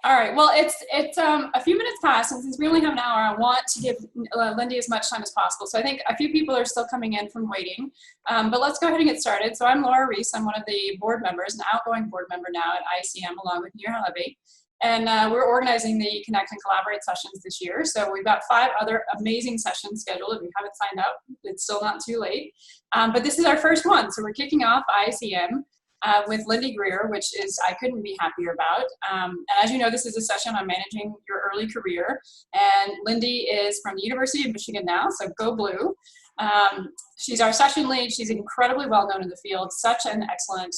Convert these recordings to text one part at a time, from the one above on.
All right. Well, it's a few minutes past, and since we only have an hour, I want to give Lindy as much time as possible. So I think a few people are still coming in from waiting, but let's go ahead and get started. So I'm Laura Reese. I'm one of the board members, an outgoing board member now at IACM, along with Nir Halevi. And we're organizing the Connect and Collaborate sessions this year. So we've got 5 other amazing sessions scheduled. If you haven't signed up, it's still not too late. But this is our first one. So we're kicking off IACM with Lindy Greer, which is I couldn't be happier about. And as you know, this is a session on managing your early career. And Lindy is from the University of Michigan now, so go blue. She's our session lead. She's incredibly well known in the field, such an excellent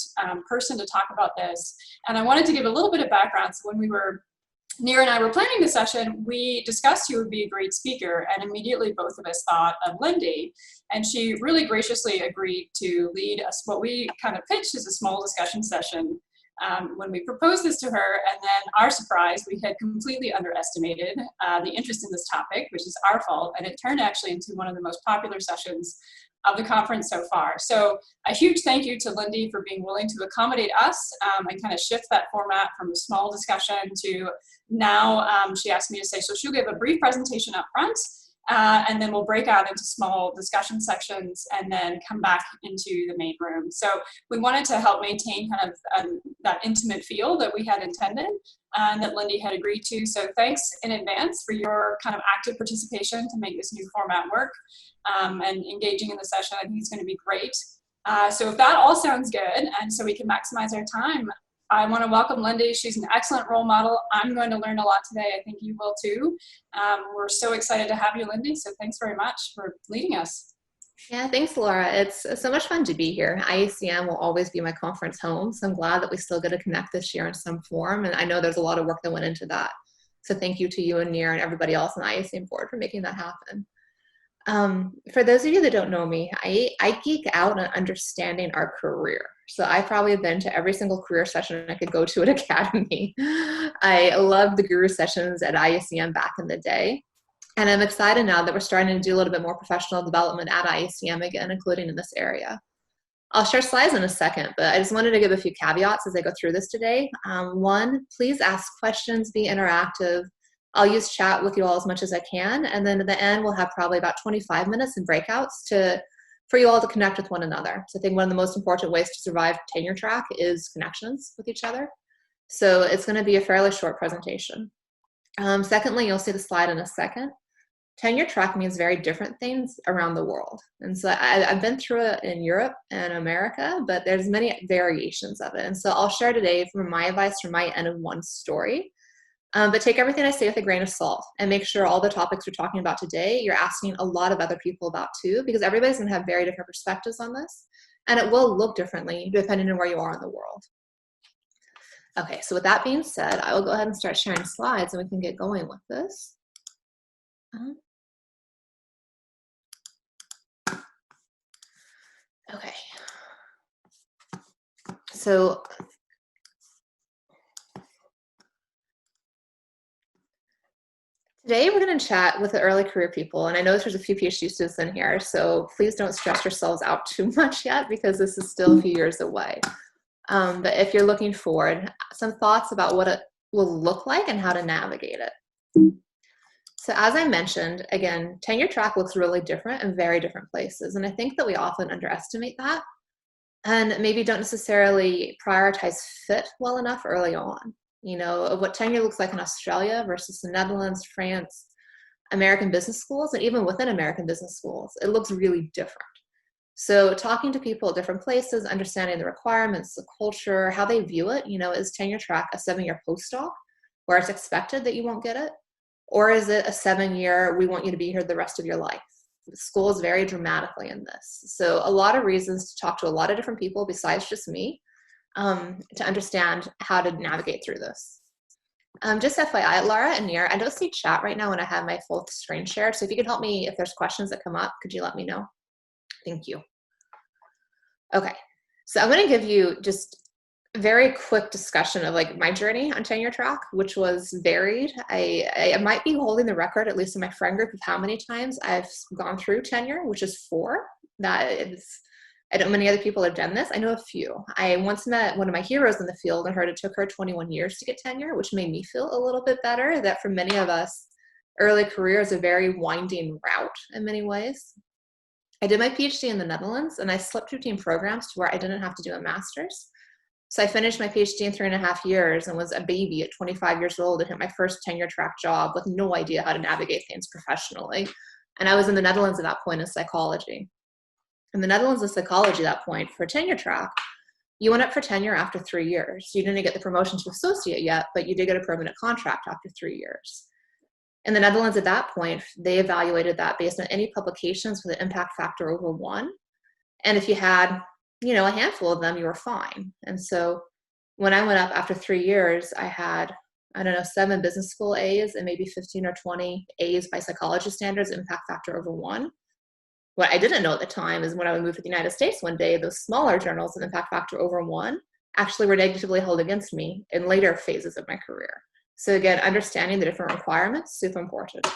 person to talk about this. And I wanted to give a little bit of background. So when Nir and I were planning the session, we discussed who would be a great speaker, and immediately both of us thought of Lindy. And she really graciously agreed to lead us what we kind of pitched as a small discussion session when we proposed this to her. And then our surprise, we had completely underestimated the interest in this topic, which is our fault. And it turned actually into one of the most popular sessions of the conference so far. So a huge thank you to Lindy for being willing to accommodate us and kind of shift that format from a small discussion to now she asked me to say, so she'll give a brief presentation up front and then we'll break out into small discussion sections and then come back into the main room. So we wanted to help maintain kind of that intimate feel that we had intended and that Lindy had agreed to. So thanks in advance for your kind of active participation to make this new format work and engaging in the session. I think it's going to be great. So if that all sounds good and so we can maximize our time, I want to welcome Lindy. She's an excellent role model. I'm going to learn a lot today. I think you will too. We're so excited to have you, Lindy. So thanks very much for leading us. Yeah, thanks, Laura. It's so much fun to be here. IACM will always be my conference home, so I'm glad that we still get to connect this year in some form, and I know there's a lot of work that went into that. So thank you to you and Nir and everybody else on the IACM board for making that happen. For those of you that don't know me, I geek out on understanding our career. So I've probably been to every single career session I could go to at Academy. I love the guru sessions at IACM back in the day. And I'm excited now that we're starting to do a little bit more professional development at IACM again, including in this area. I'll share slides in a second, but I just wanted to give a few caveats as I go through this today. 1, please ask questions, be interactive. I'll use chat with you all as much as I can. And then at the end, we'll have probably about 25 minutes in breakouts for you all to connect with one another. So I think one of the most important ways to survive tenure track is connections with each other. So it's going to be a fairly short presentation. Secondly, you'll see the slide in a second. Tenure track means very different things around the world. And so I've been through it in Europe and America, but there's many variations of it. And so I'll share today from my advice from my end of one story. But take everything I say with a grain of salt and make sure all the topics we're talking about today, you're asking a lot of other people about too, because everybody's going to have very different perspectives on this. And it will look differently depending on where you are in the world. Okay, so with that being said, I will go ahead and start sharing slides and we can get going with this. Okay. So today we're going to chat with the early career people, and I know there's a few PhD students in here, so please don't stress yourselves out too much yet because this is still a few years away. But if you're looking forward, some thoughts about what it will look like and how to navigate it. So as I mentioned, again, tenure track looks really different in very different places, and I think that we often underestimate that and maybe don't necessarily prioritize fit well enough early on. You know, what tenure looks like in Australia versus the Netherlands, France, American business schools, and even within American business schools, it looks really different. So talking to people at different places, understanding the requirements, the culture, how they view it, you know, is tenure track a 7-year postdoc where it's expected that you won't get it? Or is it a 7-year, we want you to be here the rest of your life? Schools vary dramatically in this. So a lot of reasons to talk to a lot of different people besides just me to understand how to navigate through this. Just FYI, Laura and Nir, I don't see chat right now when I have my full screen shared. So if you could help me, if there's questions that come up, could you let me know? Thank you. Okay, so I'm going to give you just a very quick discussion of like my journey on tenure track, which was varied. I might be holding the record, at least in my friend group, of how many times I've gone through tenure, which is 4. That is I don't know many other people have done this. I know a few. I once met one of my heroes in the field and heard it took her 21 years to get tenure, which made me feel a little bit better that for many of us, early career is a very winding route in many ways. I did my PhD in the Netherlands, and I slipped between programs to where I didn't have to do a master's. So I finished my PhD in 3.5 years and was a baby at 25 years old and hit my first tenure track job with no idea how to navigate things professionally. And I was in the Netherlands at that point in psychology. In the Netherlands in psychology at that point for tenure track, you went up for tenure after 3 years. You didn't get the promotion to associate yet, but you did get a permanent contract after 3 years. In the Netherlands at that point, they evaluated that based on any publications with an impact factor over 1. And if you had, a handful of them, you were fine. And so when I went up after 3 years, I had, 7 business school A's and maybe 15 or 20 A's by psychology standards, impact factor over 1. What I didn't know at the time is when I would move to the United States one day, those smaller journals with impact factor over 1 actually were negatively held against me in later phases of my career. So again, understanding the different requirements, super important.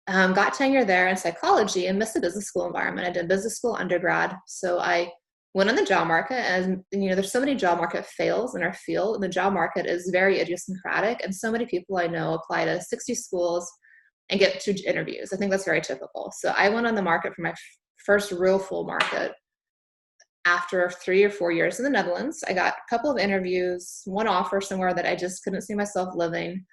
Got tenure there in psychology and missed the business school environment. I did business school undergrad. So I went on the job market, and there's so many job market fails in our field, and the job market is very idiosyncratic, and so many people I know apply to 60 schools and get 2 interviews. I think that's very typical. So I went on the market for my first real full market after 3 or 4 years in the Netherlands. I got a couple of interviews, 1 offer somewhere that I just couldn't see myself living,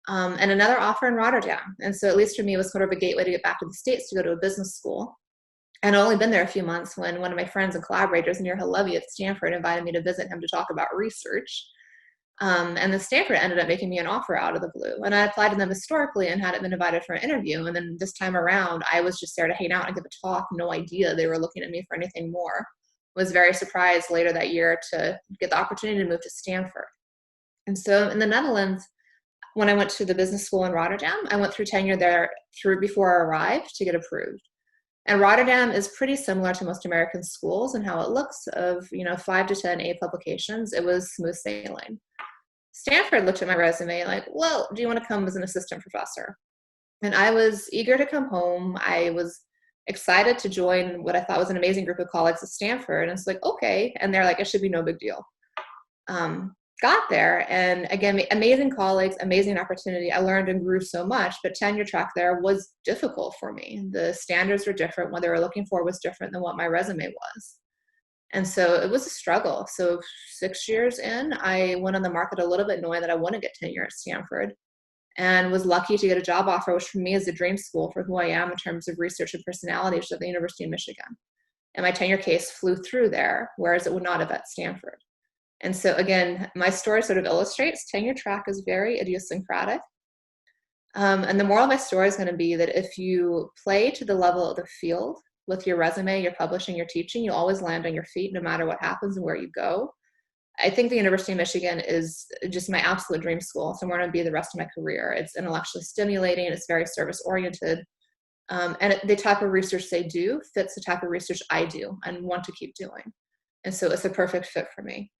and another offer in Rotterdam. And so at least for me, it was sort of a gateway to get back to the States to go to a business school. And I'd only been there a few months when one of my friends and collaborators, Nir Halevi at Stanford, invited me to visit him to talk about research. And then Stanford ended up making me an offer out of the blue. And I applied to them historically and hadn't been invited for an interview. And then this time around, I was just there to hang out and give a talk. No idea they were looking at me for anything more. Was very surprised later that year to get the opportunity to move to Stanford. And so in the Netherlands, when I went to the business school in Rotterdam, I went through tenure there before I arrived to get approved. And Rotterdam is pretty similar to most American schools in how it looks of, 5 to 10 A publications. It was smooth sailing. Stanford looked at my resume like, well, do you want to come as an assistant professor? And I was eager to come home. I was excited to join what I thought was an amazing group of colleagues at Stanford. And it's like, okay. And they're like, it should be no big deal. Got there, and again, amazing colleagues, amazing opportunity. I learned and grew so much, but tenure track there was difficult for me. The standards were different. What they were looking for was different than what my resume was. And so it was a struggle. So 6 years in, I went on the market a little bit knowing that I wouldn't get tenure at Stanford, and was lucky to get a job offer, which for me is a dream school for who I am in terms of research and personality, which is at the University of Michigan. And my tenure case flew through there, whereas it would not have at Stanford. And so again, my story sort of illustrates tenure track is very idiosyncratic. And the moral of my story is going to be that if you play to the level of the field with your resume, your publishing, your teaching, you always land on your feet no matter what happens and where you go. I think the University of Michigan is just my absolute dream school. So I'm going to be the rest of my career. It's intellectually stimulating. It's very service oriented. And the type of research they do fits the type of research I do and want to keep doing. And so it's a perfect fit for me.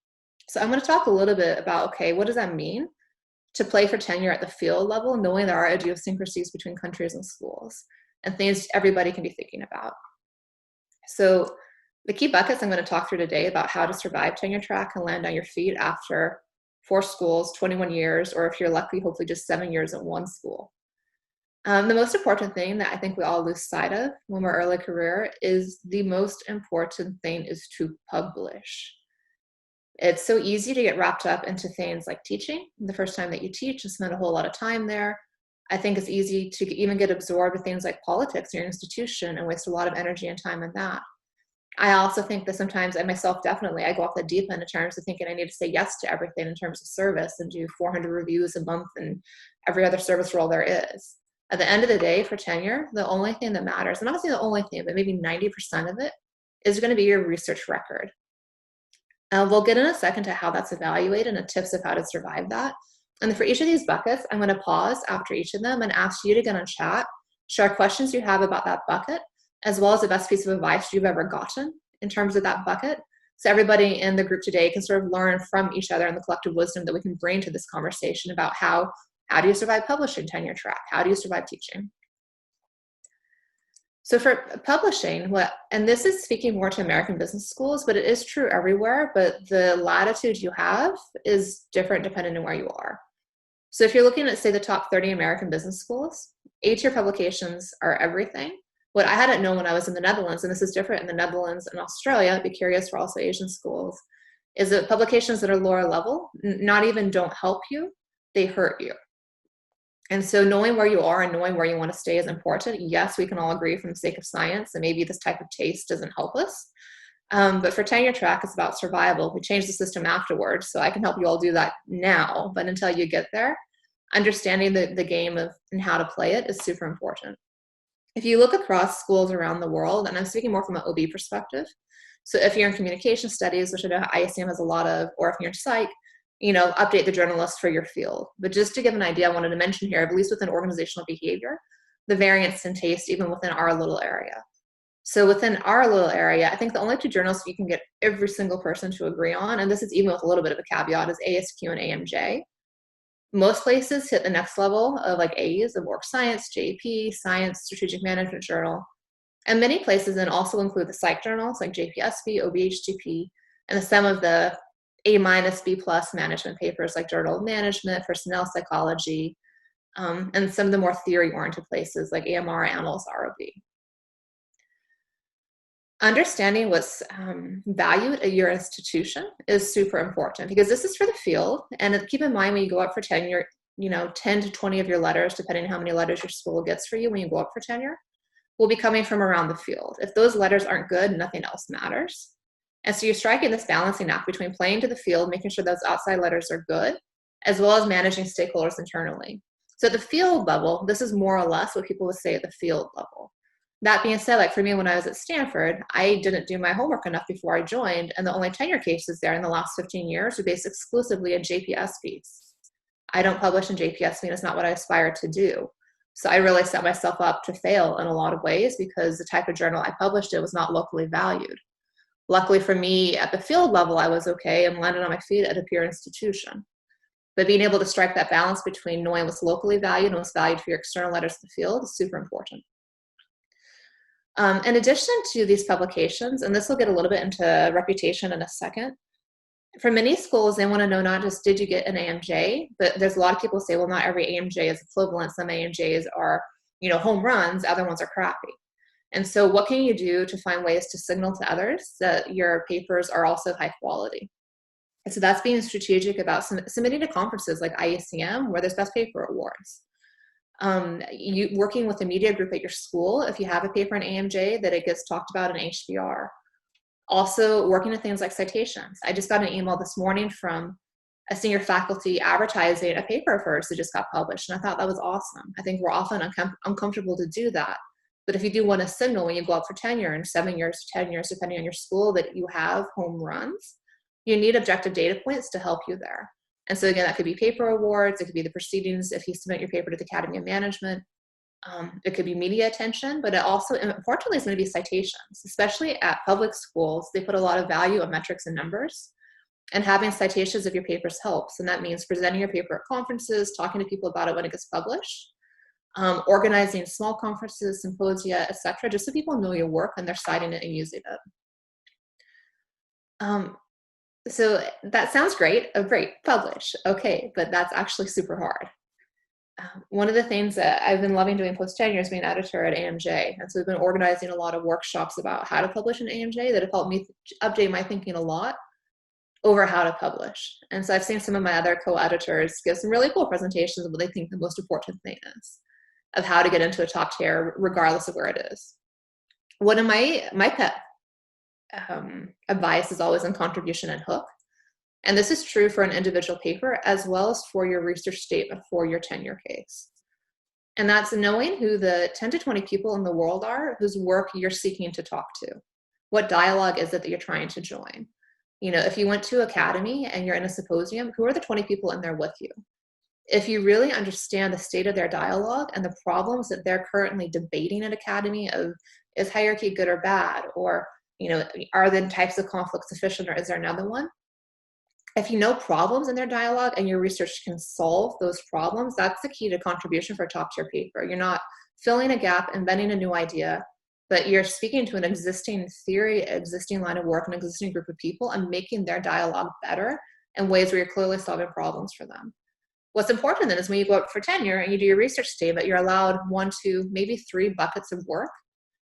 So I'm going to talk a little bit about, okay, what does that mean to play for tenure at the field level, knowing there are idiosyncrasies between countries and schools and things everybody can be thinking about. So the key buckets I'm going to talk through today about how to survive tenure track and land on your feet after 4 schools, 21 years, or if you're lucky, hopefully just 7 years at 1 school. The most important thing that I think we all lose sight of when we're early career is the most important thing is to publish. It's so easy to get wrapped up into things like teaching. The first time that you teach and spend a whole lot of time there. I think it's easy to even get absorbed with things like politics in your institution and waste a lot of energy and time in that. I also think that sometimes, I myself definitely, I go off the deep end in terms of thinking I need to say yes to everything in terms of service and do 400 reviews a month and every other service role there is. At the end of the day for tenure, the only thing that matters, and I'm not saying the only thing, but maybe 90% of it is going to be your research record. We'll get in a second to how that's evaluated and tips of how to survive that. And for each of these buckets, I'm going to pause after each of them and ask you to get on chat, share questions you have about that bucket, as well as the best piece of advice you've ever gotten in terms of that bucket. So everybody in the group today can sort of learn from each other and the collective wisdom that we can bring to this conversation about how do you survive publishing tenure track? How do you survive teaching? So for publishing, and this is speaking more to American business schools, but it is true everywhere, but the latitude you have is different depending on where you are. So if you're looking at, say, the top 30 American business schools, A-tier publications are everything. What I hadn't known when I was in the Netherlands, and this is different in the Netherlands and Australia, I'd be curious for also Asian schools, is that publications that are lower level, not even don't help you, they hurt you. And so knowing where you are and knowing where you want to stay is important. Yes, we can all agree from the sake of science, and maybe this type of taste doesn't help us. But for tenure track, it's about survival. We change the system afterwards, so I can help you all do that now. But until you get there, understanding the game of and how to play it is super important. If you look across schools around the world, and I'm speaking more from an OB perspective, so if you're in communication studies, which I know IACM has a lot of, or if you're in psych, update the journalist for your field. But just to give an idea, I wanted to mention here, at least within organizational behavior, the variance in taste, even within our little area. So within our little area, I think the only two journals you can get every single person to agree on, and this is even with a little bit of a caveat, is ASQ and AMJ. Most places hit the next level of like A's of work science, JP, science, strategic management journal. And many places then also include the psych journals like JPSP, OBHTP, and some of the A-, B+ management papers like Journal of Management, Personnel Psychology, and some of the more theory-oriented places like AMR, Annals, ROB. Understanding what's valued at your institution is super important because this is for the field. And keep in mind when you go up for tenure, 10 to 20 of your letters, depending on how many letters your school gets for you when you go up for tenure, will be coming from around the field. If those letters aren't good, nothing else matters. And so you're striking this balancing act between playing to the field, making sure those outside letters are good, as well as managing stakeholders internally. So at the field level, this is more or less what people would say at the field level. That being said, like for me, when I was at Stanford, I didn't do my homework enough before I joined, and the only tenure cases there in the last 15 years were based exclusively in JPSPs. I don't publish in JPSP, and it's not what I aspire to do. So I really set myself up to fail in a lot of ways because the type of journal I published in was not locally valued. Luckily for me, at the field level, I was okay and landed on my feet at a peer institution. But being able to strike that balance between knowing what's locally valued and what's valued for your external letters to the field is super important. In addition to these publications, and this will get a little bit into reputation in a second, for many schools, they want to know not just did you get an AMJ, but there's a lot of people say, well, not every AMJ is equivalent. Some AMJs are, home runs, other ones are crappy. And so what can you do to find ways to signal to others that your papers are also high quality? And so that's being strategic about submitting to conferences like IACM, where there's best paper awards. You working with a media group at your school, if you have a paper in AMJ, that it gets talked about in HBR. Also working with things like citations. I just got an email this morning from a senior faculty advertising a paper of hers that just got published, and I thought that was awesome. I think we're often uncomfortable to do that. But if you do want to signal when you go up for tenure in 7 years to 10 years, depending on your school, that you have home runs, you need objective data points to help you there. And so again, that could be paper awards, it could be the proceedings if you submit your paper to the Academy of Management, it could be media attention, but it also, importantly, is going to be citations, especially at public schools. They put a lot of value on metrics and numbers, and having citations of your papers helps. And that means presenting your paper at conferences, talking to people about it when it gets published, organizing small conferences, symposia, etc., just so people know your work and they're citing it and using it. So that sounds great. Oh, great, publish. Okay, but that's actually super hard. One of the things that I've been loving doing post-tenure is being editor at AMJ. And so we've been organizing a lot of workshops about how to publish in AMJ that have helped me update my thinking a lot over how to publish. And so I've seen some of my other co-editors give some really cool presentations of what they think the most important thing is of how to get into a top tier regardless of where it is. One of my pet advice is always on contribution and hook. And this is true for an individual paper as well as for your research statement for your tenure case. And that's knowing who the 10 to 20 people in the world are whose work you're seeking to talk to. What dialogue is it that you're trying to join? If you went to Academy and you're in a symposium, who are the 20 people in there with you? If you really understand the state of their dialogue and the problems that they're currently debating at Academy of, is hierarchy good or bad? Or, are the types of conflicts sufficient or is there another one? If you know problems in their dialogue and your research can solve those problems, that's the key to contribution for a top tier paper. You're not filling a gap, inventing a new idea. but you're speaking to an existing theory, existing line of work, an existing group of people, and making their dialogue better in ways where you're clearly solving problems for them. What's important then is when you go up for tenure and you do your research statement, you're allowed 1, 2, maybe 3 buckets of work.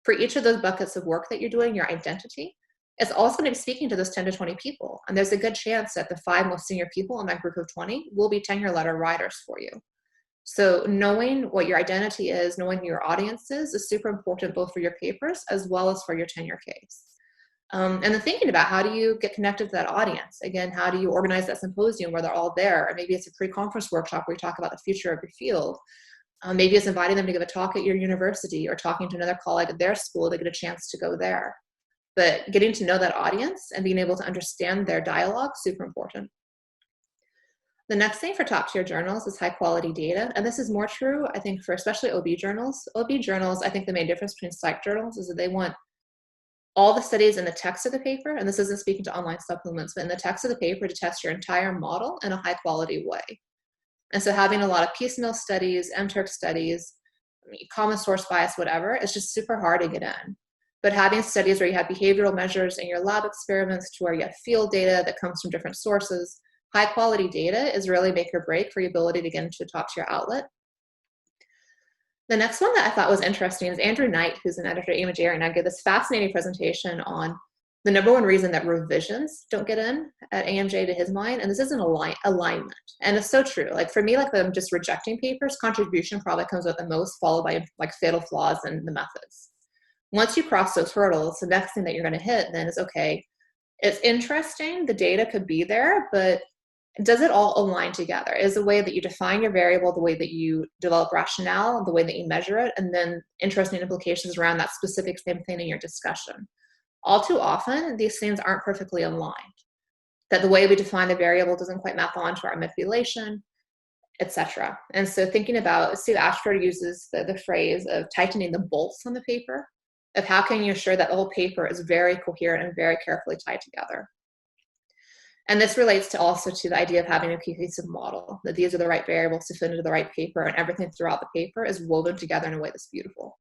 For each of those buckets of work that you're doing, your identity, it's also going to be speaking to those 10 to 20 people. And there's a good chance that the 5 most senior people in that group of 20 will be tenure letter writers for you. So knowing what your identity is, knowing who your audience is super important both for your papers as well as for your tenure case. And then thinking about how do you get connected to that audience? Again, how do you organize that symposium where they're all there? Or maybe it's a pre-conference workshop where you talk about the future of your field. Maybe it's inviting them to give a talk at your university or talking to another colleague at their school to get a chance to go there. But getting to know that audience and being able to understand their dialogue, super important. The next thing for top tier journals is high quality data. And this is more true, I think, for especially OB journals. OB journals, I think the main difference between psych journals is that they want all the studies in the text of the paper, and this isn't speaking to online supplements, but in the text of the paper to test your entire model in a high quality way. And so having a lot of piecemeal studies, MTurk studies, common source bias, whatever, it's just super hard to get in. But having studies where you have behavioral measures in your lab experiments to where you have field data that comes from different sources, high quality data is really make or break for your ability to get into a top tier outlet. The next one that I thought was interesting is Andrew Knight, who's an editor at AMJ right now, gave this fascinating presentation on the number one reason that revisions don't get in at AMJ to his mind, and this isn't alignment. And it's so true. Like for me, like I'm just rejecting papers, contribution probably comes with the most, followed by like fatal flaws in the methods. Once you cross those hurdles, the next thing that you're going to hit then is, okay, it's interesting, the data could be there, but does it all align together? Is the way that you define your variable, the way that you develop rationale, the way that you measure it, and then interesting implications around that specific same thing in your discussion. All too often, these things aren't perfectly aligned. That the way we define the variable doesn't quite map onto our manipulation, etc. And so thinking about, Steve Ashford uses the phrase of tightening the bolts on the paper, of how can you ensure that the whole paper is very coherent and very carefully tied together. And this relates to also to the idea of having a cohesive model, that these are the right variables to fit into the right paper, and everything throughout the paper is woven together in a way that's beautiful.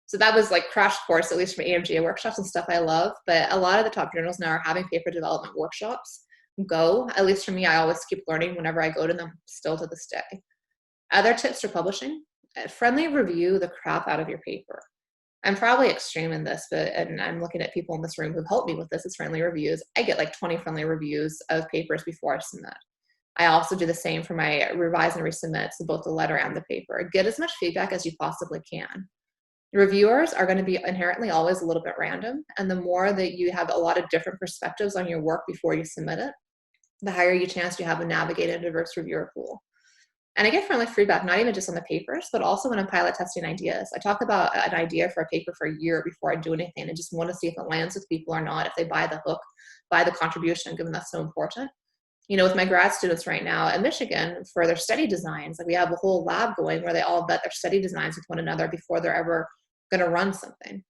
So that was like crash course, at least from AMGA workshops and stuff I love, but a lot of the top journals now are having paper development workshops. At least for me, I always keep learning whenever I go to them, still to this day. Other tips for publishing, friendly review the crap out of your paper. I'm probably extreme in this, and I'm looking at people in this room who've helped me with this as friendly reviews. I get like 20 friendly reviews of papers before I submit. I also do the same for my revise and resubmits, both the letter and the paper. Get as much feedback as you possibly can. Reviewers are going to be inherently always a little bit random, and the more that you have a lot of different perspectives on your work before you submit it, the higher your chance you have of navigating a diverse reviewer pool. And I get friendly feedback, not even just on the papers, but also when I'm pilot testing ideas. I talk about an idea for a paper for a year before I do anything and just want to see if it lands with people or not, if they buy the hook, buy the contribution, given that's so important. You know, with my grad students right now at Michigan for their study designs, like we have a whole lab going where they all vet their study designs with one another before they're ever going to run something.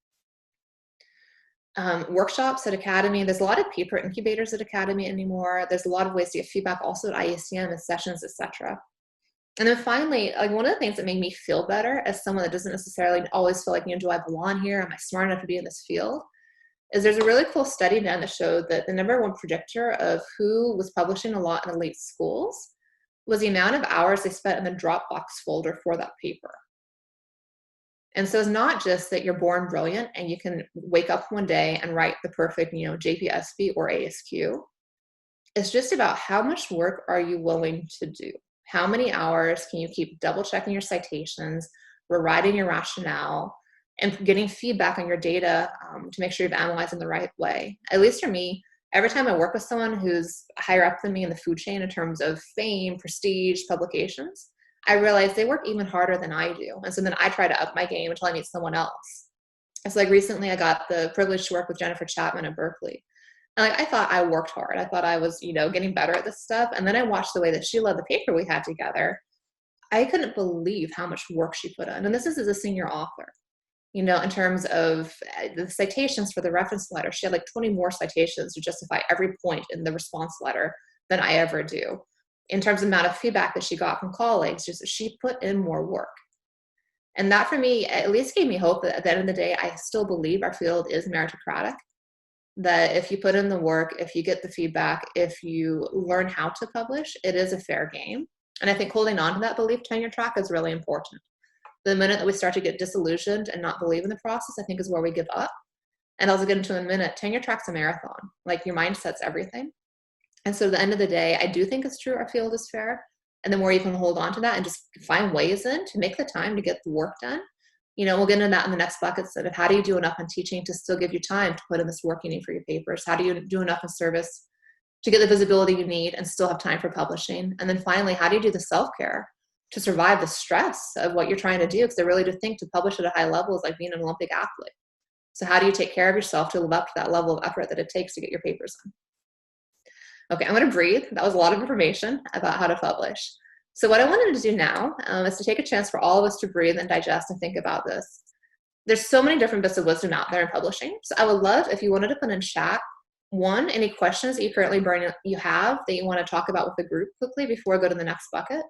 Workshops at Academy, there's a lot of paper incubators at Academy anymore. There's a lot of ways to get feedback also at IACM and sessions, etc. And then finally, like one of the things that made me feel better as someone that doesn't necessarily always feel like, you know, do I belong here? Am I smart enough to be in this field? Is there's a really cool study done that showed that the number one predictor of who was publishing a lot in elite schools was the amount of hours they spent in the Dropbox folder for that paper. And so it's not just that you're born brilliant and you can wake up one day and write the perfect, you know, JPSB or ASQ. It's just about how much work are you willing to do? How many hours can you keep double checking your citations, rewriting your rationale, and getting feedback on your data to make sure you've analyzed in the right way? At least for me, every time I work with someone who's higher up than me in the food chain in terms of fame, prestige, publications, I realize they work even harder than I do. And so then I try to up my game until I meet someone else. It's like recently I got the privilege to work with Jennifer Chapman at Berkeley. And like I thought I worked hard. I thought I was, you know, getting better at this stuff. And then I watched the way that she led the paper we had together. I couldn't believe how much work she put in. And this is as a senior author, you know, in terms of the citations for the reference letter. She had like 20 more citations to justify every point in the response letter than I ever do. In terms of the amount of feedback that she got from colleagues, just she put in more work. And that for me, at least gave me hope that at the end of the day, I still believe our field is meritocratic, that if you put in the work, if you get the feedback, if you learn how to publish, it is a fair game. And I think holding on to that belief tenure track is really important. The minute that we start to get disillusioned and not believe in the process, I think is where we give up. And I'll get into in a minute, tenure track's a marathon. Like your mindset's everything. And so at the end of the day, I do think it's true our field is fair. And the more you can hold on to that and just find ways in to make the time to get the work done. You know, we'll get into that in the next bucket of how do you do enough on teaching to still give you time to put in this work you need for your papers? How do you do enough in service to get the visibility you need and still have time for publishing? And then finally, how do you do the self-care to survive the stress of what you're trying to do? Because I really do think to publish at a high level is like being an Olympic athlete. So how do you take care of yourself to live up to that level of effort that it takes to get your papers in? Okay, I'm going to breathe. That was a lot of information about how to publish. So what I wanted to do now is to take a chance for all of us to breathe and digest and think about this. There's so many different bits of wisdom out there in publishing. So I would love if you wanted to put in chat, one, any questions that you have that you want to talk about with the group quickly before I go to the next bucket.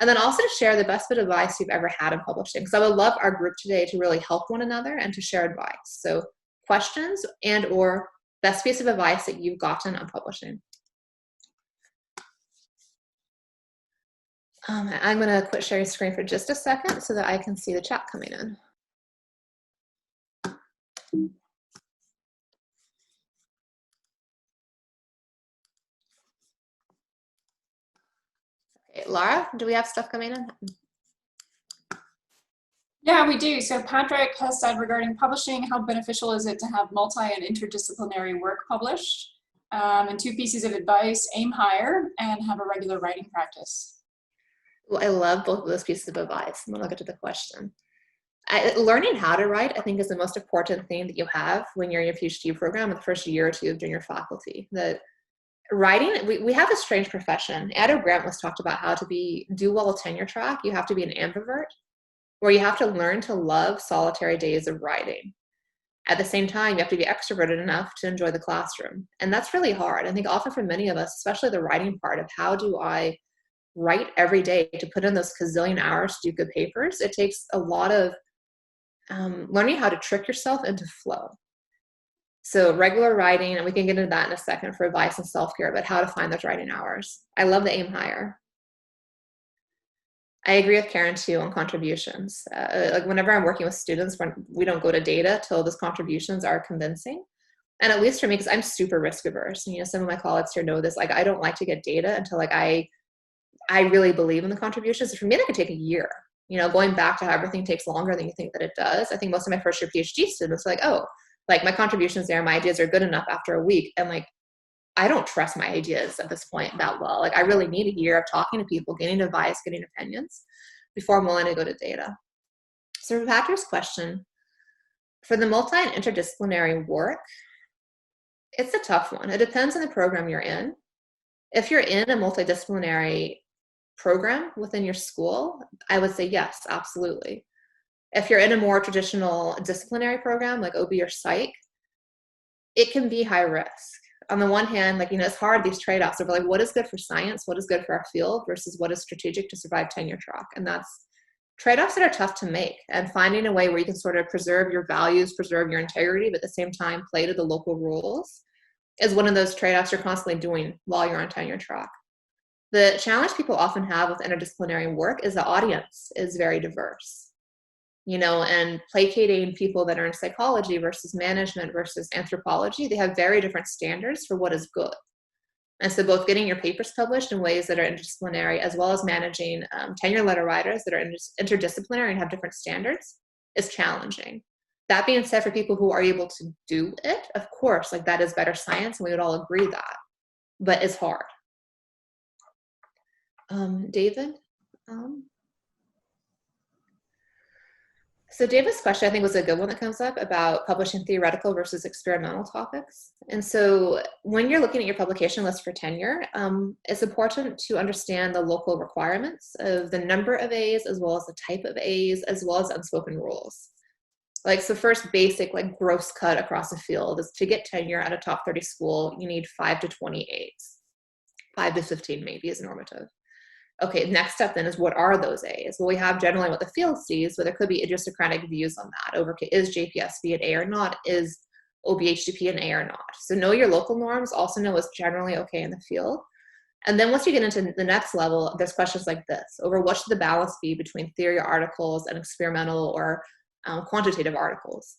And then also to share the best bit of advice you've ever had in publishing. Because I would love our group today to really help one another and to share advice. So questions and or best piece of advice that you've gotten on publishing. I'm going to quit sharing screen for just a second so that I can see the chat coming in. Okay, Laura, do we have stuff coming in? Yeah, we do. So Patrick has said regarding publishing, how beneficial is it to have multi and interdisciplinary work published? And 2 pieces of advice: aim higher and have a regular writing practice. Well, I love both of those pieces of advice. And then I'll get to the question. Learning how to write, I think, is the most important thing that you have when you're in your PhD program in the first year or 2 of doing your faculty. The writing, we have a strange profession. Adam Grant was talked about how to do well a tenure track. You have to be an ambivert, where you have to learn to love solitary days of writing. At the same time, you have to be extroverted enough to enjoy the classroom. And that's really hard. I think often for many of us, especially the writing part of how do I write every day to put in those gazillion hours to do good papers, it takes a lot of learning how to trick yourself into flow. So regular writing, and we can get into that in a second for advice and self-care, but how to find those writing hours. I love the aim higher. I agree with Karen too on contributions. Like whenever I'm working with students, when we don't go to data till those contributions are convincing. And at least for me, because I'm super risk averse, and some of my colleagues here know this, like I don't like to get data until like I really believe in the contributions. So for me, that could take a year. Going back to how everything takes longer than you think that it does. I think most of my first year PhD students are like, oh, like my contributions there, my ideas are good enough after a week. And like, I don't trust my ideas at this point that well. Like I really need a year of talking to people, getting advice, getting opinions before I'm willing to go to data. So for Patrick's question, for the multi and interdisciplinary work, it's a tough one. It depends on the program you're in. If you're in a multidisciplinary program within your school, I would say yes, absolutely. If you're in a more traditional disciplinary program like OB or Psych, it can be high risk. On the one hand, like, it's hard, these trade-offs of like, what is good for science? What is good for our field versus what is strategic to survive tenure track? And that's trade-offs that are tough to make, and finding a way where you can sort of preserve your values, preserve your integrity, but at the same time play to the local rules is one of those trade-offs you're constantly doing while you're on tenure track. The challenge people often have with interdisciplinary work is the audience is very diverse, and placating people that are in psychology versus management versus anthropology, they have very different standards for what is good. And so both getting your papers published in ways that are interdisciplinary as well as managing tenure letter writers that are interdisciplinary and have different standards is challenging. That being said, for people who are able to do it, of course, like that is better science, and we would all agree that, but it's hard. David? So David's question, I think, was a good one that comes up about publishing theoretical versus experimental topics. And so when you're looking at your publication list for tenure, it's important to understand the local requirements of the number of A's as well as the type of A's as well as unspoken rules. Like, so first basic, like gross cut across the field is to get tenure at a top 30 school, you need 5 to 20 A's. 5 to 15 maybe is normative. Okay, next step then is what are those A's? Well, we have generally what the field sees, but there could be idiosyncratic views on that. Over, is JPSV an A or not? Is OBHTP an A or not? So know your local norms, also know what's generally okay in the field. And then once you get into the next level, there's questions like this. Over what should the balance be between theory articles and experimental or quantitative articles?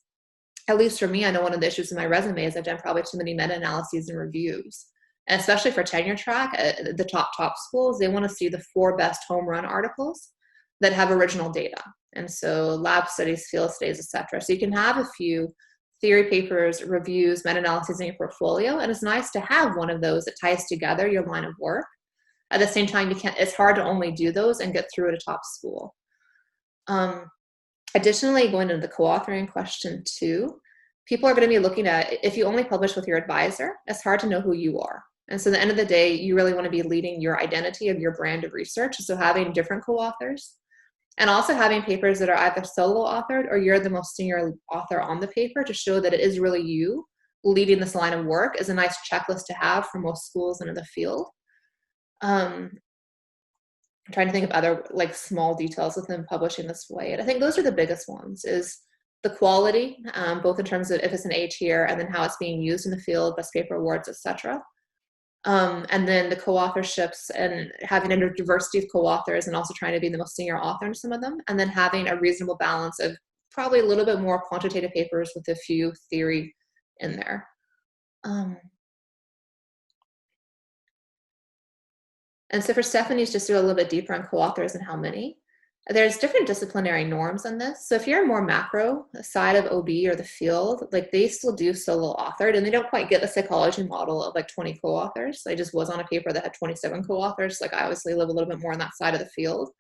At least for me, I know one of the issues in my resume is I've done probably too many meta-analyses and reviews. And especially for tenure track, the top schools, they want to see the 4 best home run articles that have original data. And so lab studies, field studies, etc. So you can have a few theory papers, reviews, meta-analyses in your portfolio, and it's nice to have one of those that ties together your line of work. At the same time, it's hard to only do those and get through at a top school. Additionally, going into the co-authoring question too, people are going to be looking at, if you only publish with your advisor, it's hard to know who you are. And so at the end of the day, you really want to be leading your identity of your brand of research. So having different co-authors and also having papers that are either solo authored or you're the most senior author on the paper to show that it is really you leading this line of work is a nice checklist to have for most schools and in the field. I'm trying to think of other like small details within publishing this way. And I think those are the biggest ones is the quality, both in terms of if it's an A tier and then how it's being used in the field, best paper awards, etc. And then the co-authorships and having a diversity of co-authors and also trying to be the most senior author in some of them. And then having a reasonable balance of probably a little bit more quantitative papers with a few theory in there. And so for Stephanie's just do a little bit deeper on co-authors and how many. There's different disciplinary norms on this. So if you're a more macro side of OB or the field, like they still do solo authored and they don't quite get the psychology model of like 20 co-authors. I just was on a paper that had 27 co-authors. Like I obviously live a little bit more on that side of the field.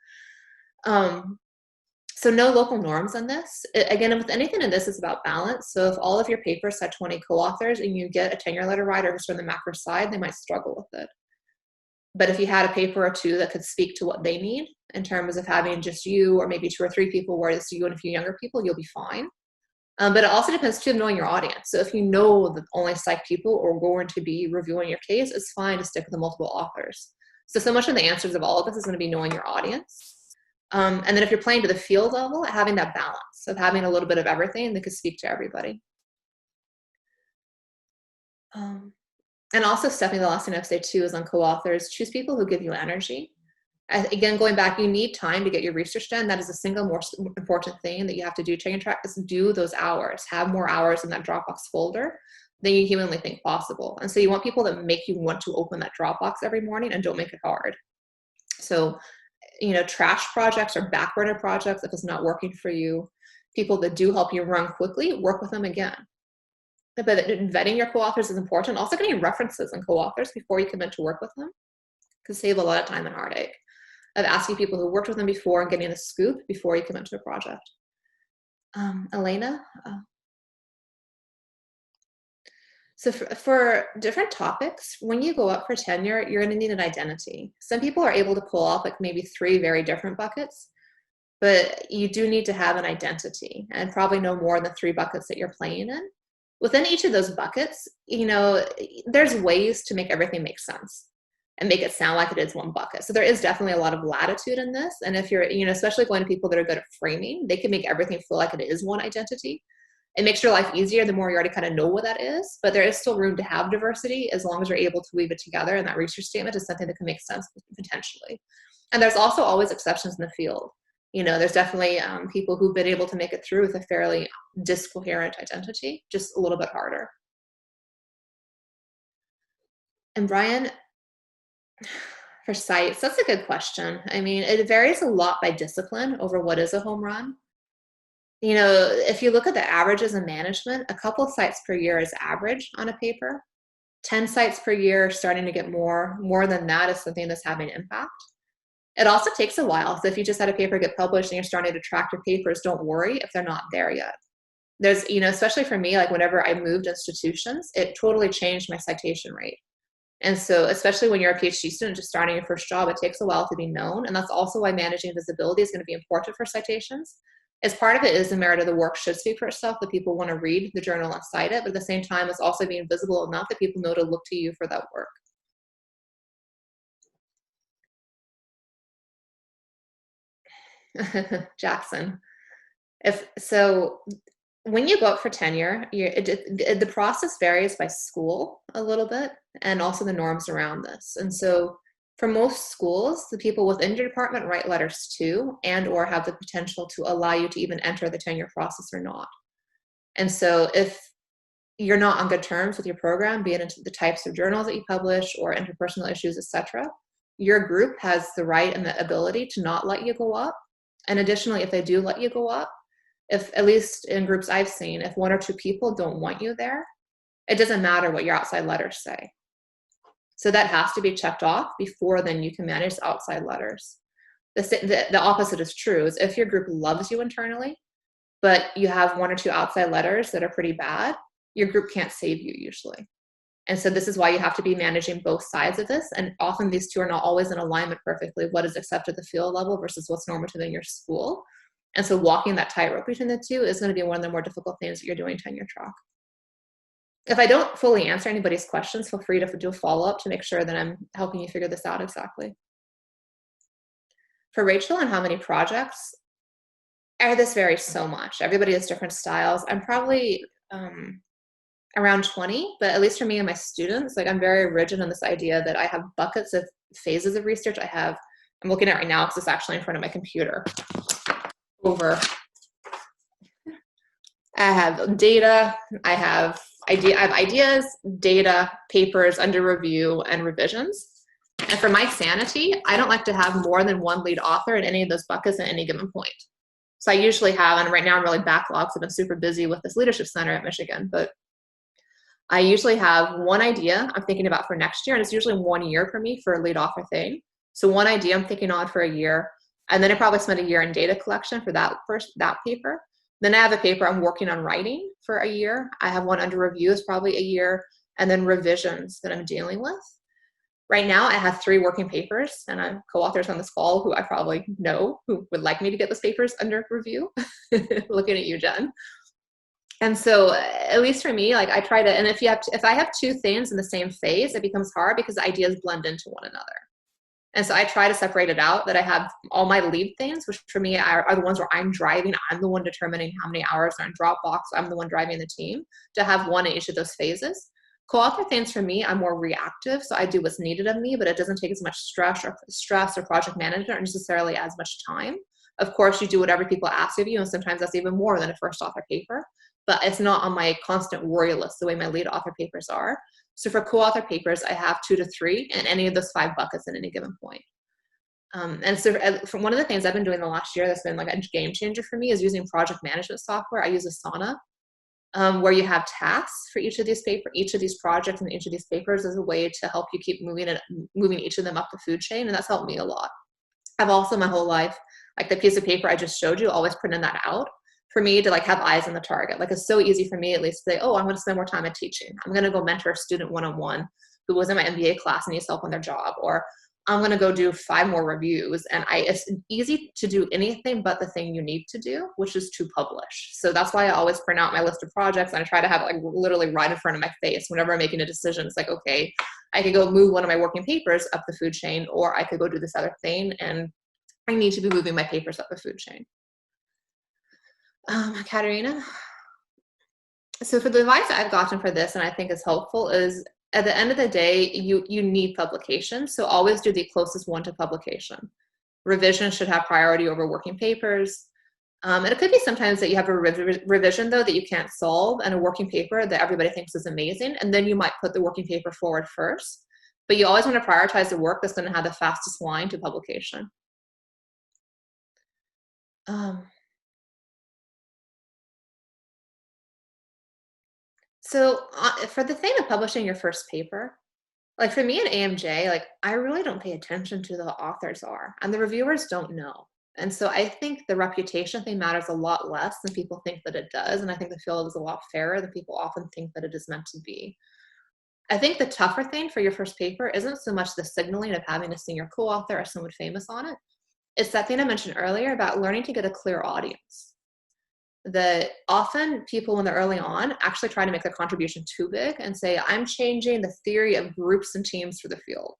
So no local norms on this. Again, with anything in this, it's about balance. So if all of your papers had 20 co-authors and you get a tenure letter writer who's from the macro side, they might struggle with it. But if you had a paper or two that could speak to what they need in terms of having just you or maybe 2 or 3 people where it's you and a few younger people, you'll be fine. But it also depends too of knowing your audience. So if you know that only psych people are going to be reviewing your case, it's fine to stick with the multiple authors. So much of the answers of all of this is going to be knowing your audience. And then if you're playing to the field level, having that balance of having a little bit of everything that could speak to everybody. And also, Stephanie, the last thing I would say too is on co-authors, choose people who give you energy. Again, going back, you need time to get your research done. That is the single most important thing that you have to do. Tenure track is do those hours, have more hours in that Dropbox folder than you humanly think possible. And so you want people that make you want to open that Dropbox every morning and don't make it hard. So, you know, trash projects or backburner projects, if it's not working for you, people that do help you run quickly, work with them again. But vetting your co-authors is important. Also getting references and co-authors before you commit to work with them can save a lot of time and heartache of asking people who worked with them before and getting the scoop before you commit to a project. Elena? So for different topics, when you go up for tenure, you're going to need an identity. Some people are able to pull off like maybe 3 very different buckets, but you do need to have an identity and probably know more than the 3 buckets that you're playing in. Within each of those buckets, you know, there's ways to make everything make sense and make it sound like it is one bucket. So there is definitely a lot of latitude in this. And if you're, you know, especially going to people that are good at framing, they can make everything feel like it is one identity. It makes your life easier the more you already kind of know what that is, but there is still room to have diversity as long as you're able to weave it together, and that research statement is something that can make sense potentially. And there's also always exceptions in the field. You know, there's definitely people who've been able to make it through with a fairly discoherent identity, just a little bit harder. And Brian, for sites, that's a good question. I mean, it varies a lot by discipline over what is a home run. You know, if you look at the averages in management, a couple of sites per year is average on a paper. 10 sites per year, starting to get more than that is something that's having impact. It also takes a while. So if you just had a paper get published and you're starting to track your papers, don't worry if they're not there yet. There's, you know, especially for me, like whenever I moved institutions, it totally changed my citation rate. And so especially when you're a PhD student just starting your first job, it takes a while to be known. And that's also why managing visibility is going to be important for citations. As part of it is the merit of the work should speak for itself, that people want to read the journal and cite it, but at the same time, it's also being visible enough that people know to look to you for that work. Jackson. So when you go up for tenure, the process varies by school a little bit, and also the norms around this. And so for most schools, the people within your department write letters to and or have the potential to allow you to even enter the tenure process or not. And so if you're not on good terms with your program, be it into the types of journals that you publish or interpersonal issues, etc., your group has the right and the ability to not let you go up. And additionally, if they do let you go up, if at least in groups I've seen, if 1 or 2 people don't want you there, it doesn't matter what your outside letters say. So that has to be checked off before then you can manage outside letters. The opposite is true, is if your group loves you internally, but you have 1 or 2 outside letters that are pretty bad, your group can't save you usually. And so this is why you have to be managing both sides of this. And often these two are not always in alignment perfectly, what is accepted at the field level versus what's normative in your school. And so walking that tightrope between the two is going to be one of the more difficult things that you're doing tenure track. If I don't fully answer anybody's questions, feel free to do a follow-up to make sure that I'm helping you figure this out exactly. For Rachel and how many projects, this varies so much. Everybody has different styles. I'm probably around 20, but at least for me and my students, like I'm very rigid on this idea that I have buckets of phases of research. I'm looking at right now because it's actually in front of my computer. I have data, I have ideas, data, papers under review, and revisions. And for my sanity, I don't like to have more than 1 lead author in any of those buckets at any given point. So I usually have, and right now I'm really backlogged, so I've been super busy with this leadership center at Michigan, but I usually have 1 idea I'm thinking about for next year, and it's usually 1 year for me for a lead author thing. So 1 idea I'm thinking on for a year, and then I probably spend a year in data collection for that paper. Then I have a paper I'm working on writing for a year. I have 1 under review is probably a year, and then revisions that I'm dealing with. Right now I have 3 working papers, and I'm co-authors on this call who I probably know who would like me to get those papers under review. Looking at you, Jen. And so at least for me, like I try to, and if I have 2 things in the same phase, it becomes hard because the ideas blend into one another. And so I try to separate it out, that I have all my lead things, which for me are the ones where I'm driving. I'm the one determining how many hours are in Dropbox. I'm the one driving the team, to have 1 in each of those phases. Co-author things for me, I'm more reactive. So I do what's needed of me, but it doesn't take as much stress or project management or necessarily as much time. Of course, you do whatever people ask of you, and sometimes that's even more than a first author paper, but it's not on my constant worry list the way my lead author papers are. So for co-author papers, I have 2 to 3 in any of those 5 buckets at any given point. And so for one of the things I've been doing the last year that's been like a game changer for me is using project management software. I use Asana, where you have tasks for each of these projects and each of these papers as a way to help you keep moving each of them up the food chain. And that's helped me a lot. I've also my whole life, like the piece of paper I just showed you, always printing that out for me to like have eyes on the target. Like it's so easy for me at least to say, oh, I'm going to spend more time at teaching. I'm going to go mentor a student one-on-one who was in my MBA class and needs help on their job, or I'm going to go do 5 more reviews. And it's easy to do anything but the thing you need to do, which is to publish. So that's why I always print out my list of projects, and I try to have it like literally right in front of my face whenever I'm making a decision. It's like, okay, I could go move one of my working papers up the food chain, or I could go do this other thing, and I need to be moving my papers up the food chain. Katerina? So for the advice I've gotten for this, and I think is helpful, is at the end of the day, you need publication. So always do the closest one to publication. Revision should have priority over working papers. And it could be sometimes that you have a revision though that you can't solve, and a working paper that everybody thinks is amazing. And then you might put the working paper forward first, but you always want to prioritize the work that's going to have the fastest line to publication. So for the thing of publishing your first paper, like for me at AMJ, like I really don't pay attention to the authors are, and the reviewers don't know. And so I think the reputation thing matters a lot less than people think that it does. And I think the field is a lot fairer than people often think that it is meant to be. I think the tougher thing for your first paper isn't so much the signaling of having a senior co-author or someone famous on it. It's that thing I mentioned earlier about learning to get a clear audience. That often people when they're early on actually try to make their contribution too big and say, I'm changing the theory of groups and teams for the field.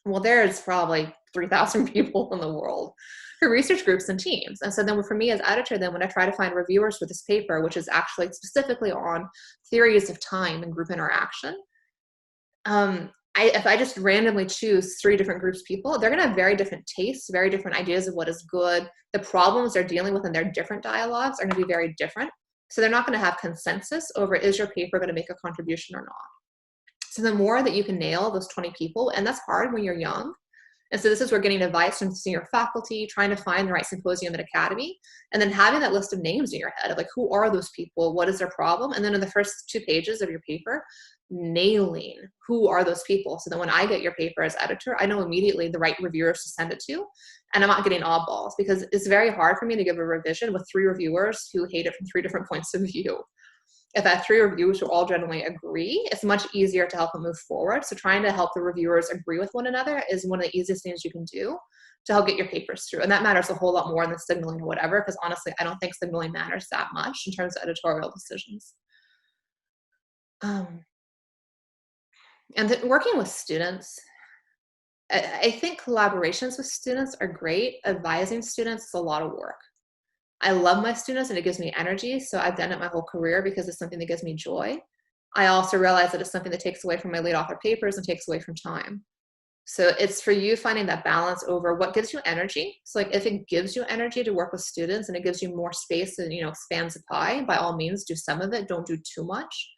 Well, there's probably 3,000 people in the world who research groups and teams. And so then for me as editor, then when I try to find reviewers for this paper, which is actually specifically on theories of time and group interaction, if I just randomly choose 3 different groups of people, they're going to have very different tastes, very different ideas of what is good. The problems they're dealing with in their different dialogues are going to be very different. So they're not going to have consensus over, is your paper going to make a contribution or not? So the more that you can nail those 20 people, and that's hard when you're young. And so this is where getting advice from senior faculty, trying to find the right symposium and academy, and then having that list of names in your head of like, who are those people? What is their problem? And then in the first 2 pages of your paper, nailing who are those people. So then when I get your paper as editor, I know immediately the right reviewers to send it to, and I'm not getting oddballs, because it's very hard for me to give a revision with 3 reviewers who hate it from 3 different points of view. If I have 3 reviewers who all generally agree, it's much easier to help them move forward. So trying to help the reviewers agree with one another is one of the easiest things you can do to help get your papers through. And that matters a whole lot more than signaling or whatever, because honestly, I don't think signaling matters that much in terms of editorial decisions. And then working with students, I think collaborations with students are great. Advising students is a lot of work. I love my students and it gives me energy. So I've done it my whole career because it's something that gives me joy. I also realize that it's something that takes away from my lead author papers and takes away from time. So it's for you finding that balance over what gives you energy. So like if it gives you energy to work with students and it gives you more space and, expands the pie, by all means, do some of it, don't do too much.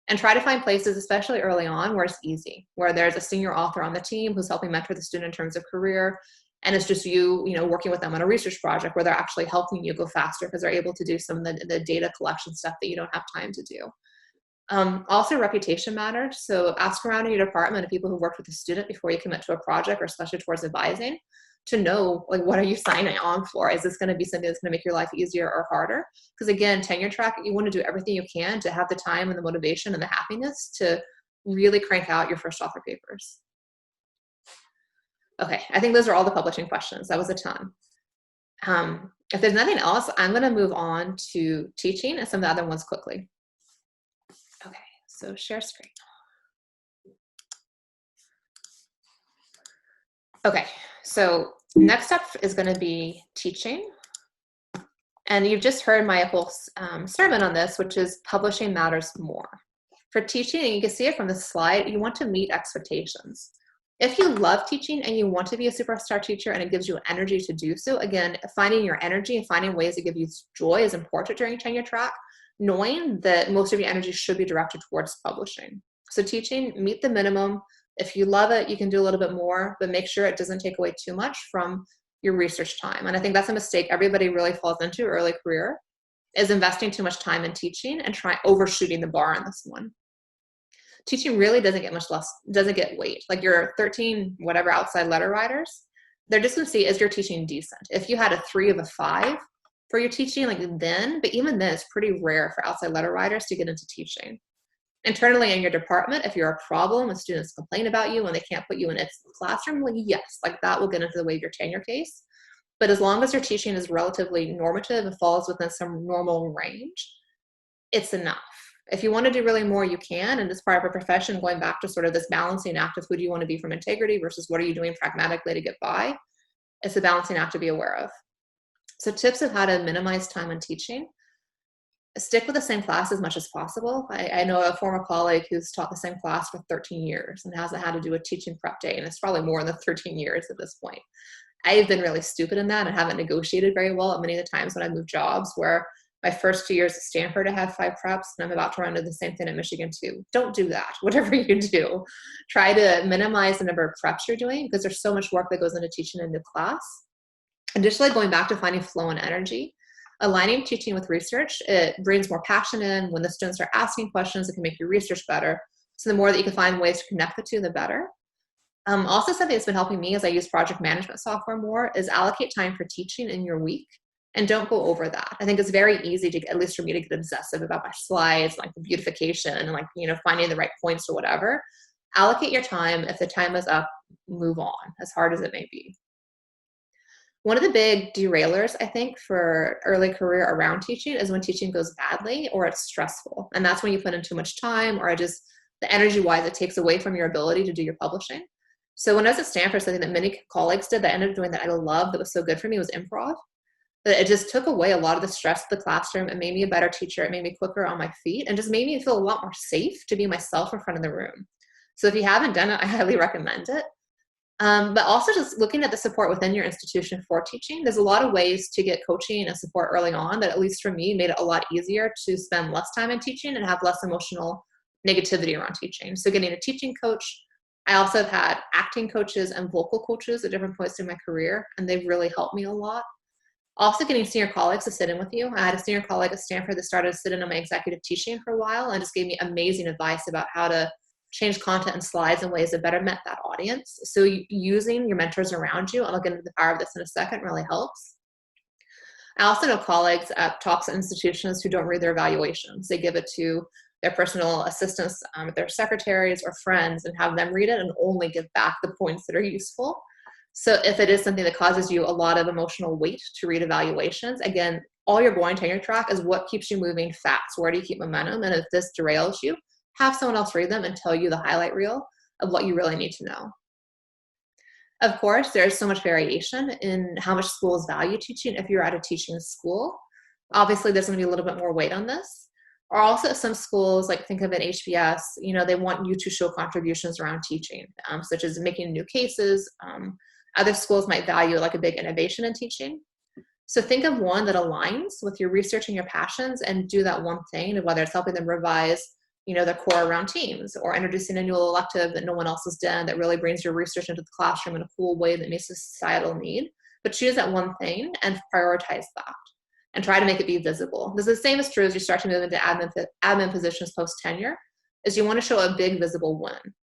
And try to find places, especially early on, where it's easy, where there's a senior author on the team who's helping mentor the student in terms of career. And it's just you, working with them on a research project where they're actually helping you go faster because they're able to do some of the data collection stuff that you don't have time to do. Also, reputation matters. So ask around in your department of people who worked with a student before you commit to a project, or especially towards advising, to know, like, what are you signing on for? Is this going to be something that's going to make your life easier or harder? Because again, tenure track, you want to do everything you can to have the time and the motivation and the happiness to really crank out your first author papers. Okay, I think those are all the publishing questions. That was a ton. If there's nothing else, I'm going to move on to teaching and some of the other ones quickly. Okay, so share screen. Okay, so next up is going to be teaching. And you've just heard my whole sermon on this, which is publishing matters more. For teaching, and you can see it from the slide, you want to meet expectations. If you love teaching and you want to be a superstar teacher and it gives you energy to do so, again, finding your energy and finding ways that give you joy is important during tenure track, knowing that most of your energy should be directed towards publishing. So teaching, meet the minimum. If you love it, you can do a little bit more, but make sure it doesn't take away too much from your research time. And I think that's a mistake everybody really falls into early career, is investing too much time in teaching and overshooting the bar on this one. Teaching really doesn't get weight. Like your 13 whatever outside letter writers, they're just going to see, is your teaching decent? If you had a 3 of a 5 for your teaching, but even then it's pretty rare for outside letter writers to get into teaching. Internally in your department, if you're a problem and students complain about you and they can't put you in its classroom, yes, that will get into the way of your tenure case. But as long as your teaching is relatively normative and falls within some normal range, it's enough. If you want to do really more, you can. And as part of a profession, going back to sort of this balancing act of who do you want to be from integrity versus what are you doing pragmatically to get by, it's a balancing act to be aware of. So tips of how to minimize time on teaching: stick with the same class as much as possible. I know a former colleague who's taught the same class for 13 years and hasn't had to do a teaching prep day, and it's probably more than 13 years at this point. I've been really stupid in that and haven't negotiated very well at many of the times when I moved jobs, where my first 2 years at Stanford, I had 5 preps, and I'm about to run into the same thing at Michigan too. Don't do that. Whatever you do, try to minimize the number of preps you're doing, because there's so much work that goes into teaching a new class. Additionally, going back to finding flow and energy, aligning teaching with research, it brings more passion in. When the students are asking questions, it can make your research better. So the more that you can find ways to connect the two, the better. Also, something that's been helping me as I use project management software more is allocate time for teaching in your week. And don't go over that. I think it's very easy to, at least for me, to get obsessive about my slides, like the beautification and finding the right points or whatever. Allocate your time. If the time is up, move on, as hard as it may be. One of the big derailers, I think, for early career around teaching is when teaching goes badly or it's stressful. And that's when you put in too much time, or just the energy-wise, it takes away from your ability to do your publishing. So when I was at Stanford, something that many colleagues did that I ended up doing that I loved that was so good for me was improv. That it just took away a lot of the stress of the classroom. It made me a better teacher. It made me quicker on my feet and just made me feel a lot more safe to be myself in front of the room. So if you haven't done it, I highly recommend it. But also just looking at the support within your institution for teaching. There's a lot of ways to get coaching and support early on that, at least for me, made it a lot easier to spend less time in teaching and have less emotional negativity around teaching. So getting a teaching coach. I also have had acting coaches and vocal coaches at different points in my career, and they've really helped me a lot. Also getting senior colleagues to sit in with you. I had a senior colleague at Stanford that started to sit in on my executive teaching for a while and just gave me amazing advice about how to change content and slides in ways that better met that audience. So using your mentors around you, and I'll get into the power of this in a second, really helps. I also know colleagues at talks institutions who don't read their evaluations. They give it to their personal assistants, their secretaries or friends, and have them read it and only give back the points that are useful. So if it is something that causes you a lot of emotional weight to read evaluations, again, all you're going tenure track is what keeps you moving fast. Where do you keep momentum? And if this derails you, have someone else read them and tell you the highlight reel of what you really need to know. Of course, there's so much variation in how much schools value teaching if you're at a teaching school. Obviously, there's going to be a little bit more weight on this. Or also some schools, like think of an HBS, they want you to show contributions around teaching, such as making new cases. Other schools might value like a big innovation in teaching. So think of one that aligns with your research and your passions and do that one thing, whether it's helping them revise their core around teams or introducing a new elective that no one else has done that really brings your research into the classroom in a cool way that meets a societal need. But choose that one thing and prioritize that and try to make it be visible. This is the same as true as you start to move into admin positions post-tenure, is you want to show a big visible win.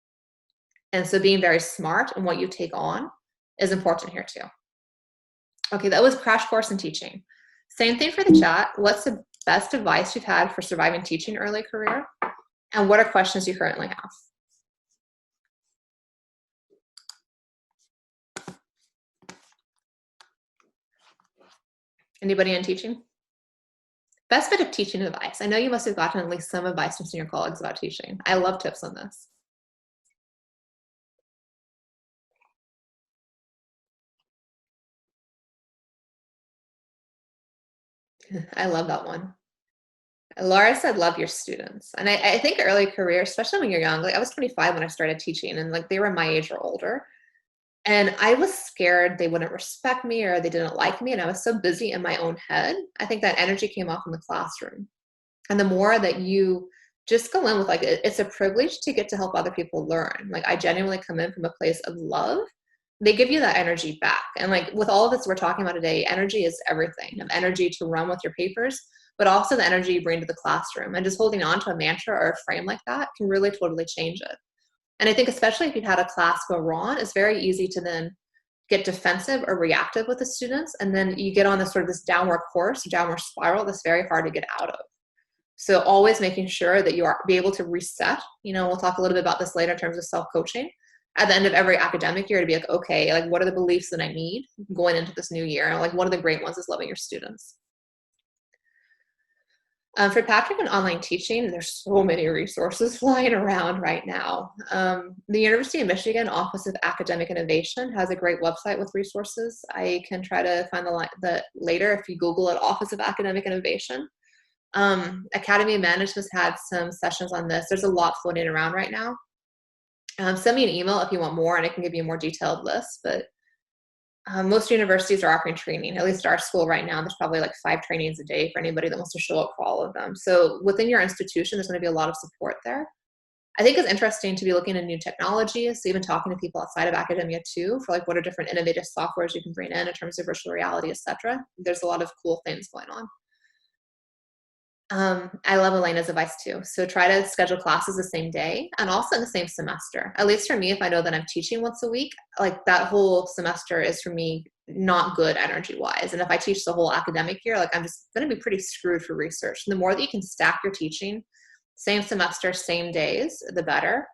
And so being very smart in what you take on is important here too. Okay, that was crash course in teaching. Same thing for the chat. What's the best advice you've had for surviving teaching early career? And what are questions you currently have? Anybody in teaching? Best bit of teaching advice. I know you must have gotten at least some advice from senior colleagues about teaching. I love tips on this. I love that one. Laura said, love your students. And I think early career, especially when you're young, like I was 25 when I started teaching and like they were my age or older. And I was scared they wouldn't respect me or they didn't like me. And I was so busy in my own head. I think that energy came off in the classroom. And the more that you just go in with like, it's a privilege to get to help other people learn. Like I genuinely come in from a place of love. They give you that energy back. And like with all of this we're talking about today, energy is everything. You have energy to run with your papers, but also the energy you bring to the classroom. And just holding on to a mantra or a frame like that can really totally change it. And I think especially if you've had a class go wrong, it's very easy to then get defensive or reactive with the students. And then you get on this sort of this downward course, downward spiral that's very hard to get out of. So always making sure that you are be able to reset. We'll talk a little bit about this later in terms of self-coaching. At the end of every academic year to be like, okay, like what are the beliefs that I need going into this new year? And like one of the great ones is loving your students. For Patrick and online teaching, there's so many resources flying around right now. The University of Michigan Office of Academic Innovation has a great website with resources. I can try to find the later if you Google it, Office of Academic Innovation. Academy of Management's had some sessions on this. There's a lot floating around right now. Send me an email if you want more and I can give you a more detailed list, but most universities are offering training. At least at our school right now, there's probably like 5 trainings a day for anybody that wants to show up for all of them. So within your institution, there's going to be a lot of support there. I think it's interesting to be looking at new technologies, so even talking to people outside of academia too, for like what are different innovative softwares you can bring in terms of virtual reality, etc. There's a lot of cool things going on. I love Elena's advice too. So try to schedule classes the same day and also in the same semester. At least for me, if I know that I'm teaching once a week, like that whole semester is for me not good energy wise. And if I teach the whole academic year, like I'm just going to be pretty screwed for research. And the more that you can stack your teaching, same semester, same days, the better.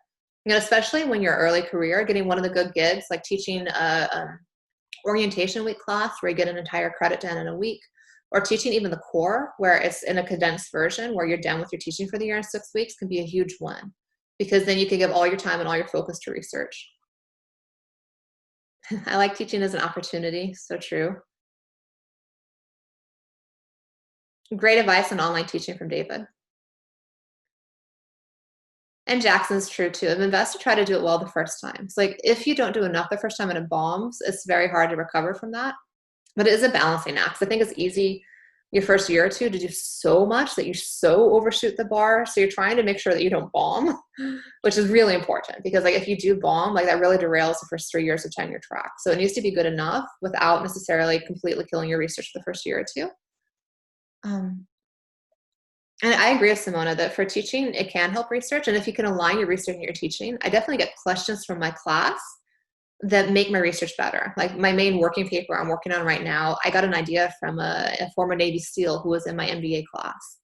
Especially when you're early career, getting one of the good gigs, like teaching a orientation week class where you get an entire credit done in a week. Or teaching even the core where it's in a condensed version where you're done with your teaching for the year in 6 weeks can be a huge win because then you can give all your time and all your focus to research. I like teaching as an opportunity. So true. Great advice on online teaching from David. And Jackson's true too. I've invested to try to do it well the first time. It's like if you don't do enough the first time and it bombs, it's very hard to recover from that. But it is a balancing act. 'Cause I think it's easy your first year or two to do so much that you so overshoot the bar. So you're trying to make sure that you don't bomb, which is really important because like if you do bomb, like that really derails the first 3 years of tenure track. So it needs to be good enough without necessarily completely killing your research the first year or two. Um, and I agree with Simona that for teaching, it can help research. And if you can align your research and your teaching, I definitely get questions from my class that make my research better. Like my main working paper I'm working on right now, I got an idea from a former Navy SEAL who was in my MBA class.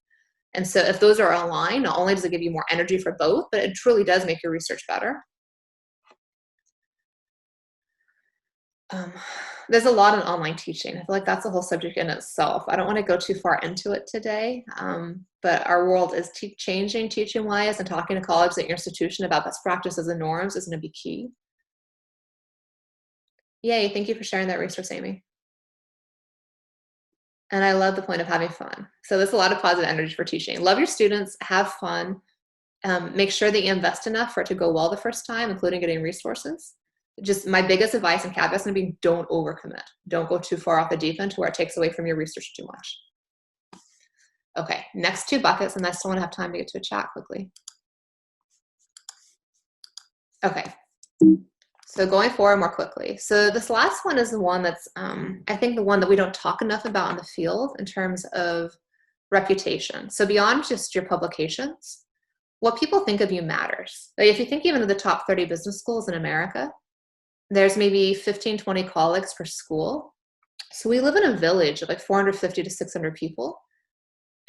And so if those are aligned, not only does it give you more energy for both, but it truly does make your research better. There's a lot in online teaching. I feel like that's a whole subject in itself. I don't want to go too far into it today, but our world is changing teaching-wise, and talking to colleagues at your institution about best practices and norms is going to be key. Yay, thank you for sharing that resource, Amy. And I love the point of having fun. So there's a lot of positive energy for teaching. Love your students, have fun, make sure that you invest enough for it to go well the first time, including getting resources. Just my biggest advice and caveat is going to be don't overcommit. Don't go too far off the deep end to where it takes away from your research too much. Okay, next two buckets, and I still want to have time to get to a chat quickly. Okay, so going forward more quickly. So this last one is the one that's, I think the one that we don't talk enough about in the field in terms of reputation. So beyond just your publications, what people think of you matters. Like if you think even of the top 30 business schools in America, there's maybe 15, 20 colleagues per school. So we live in a village of like 450 to 600 people.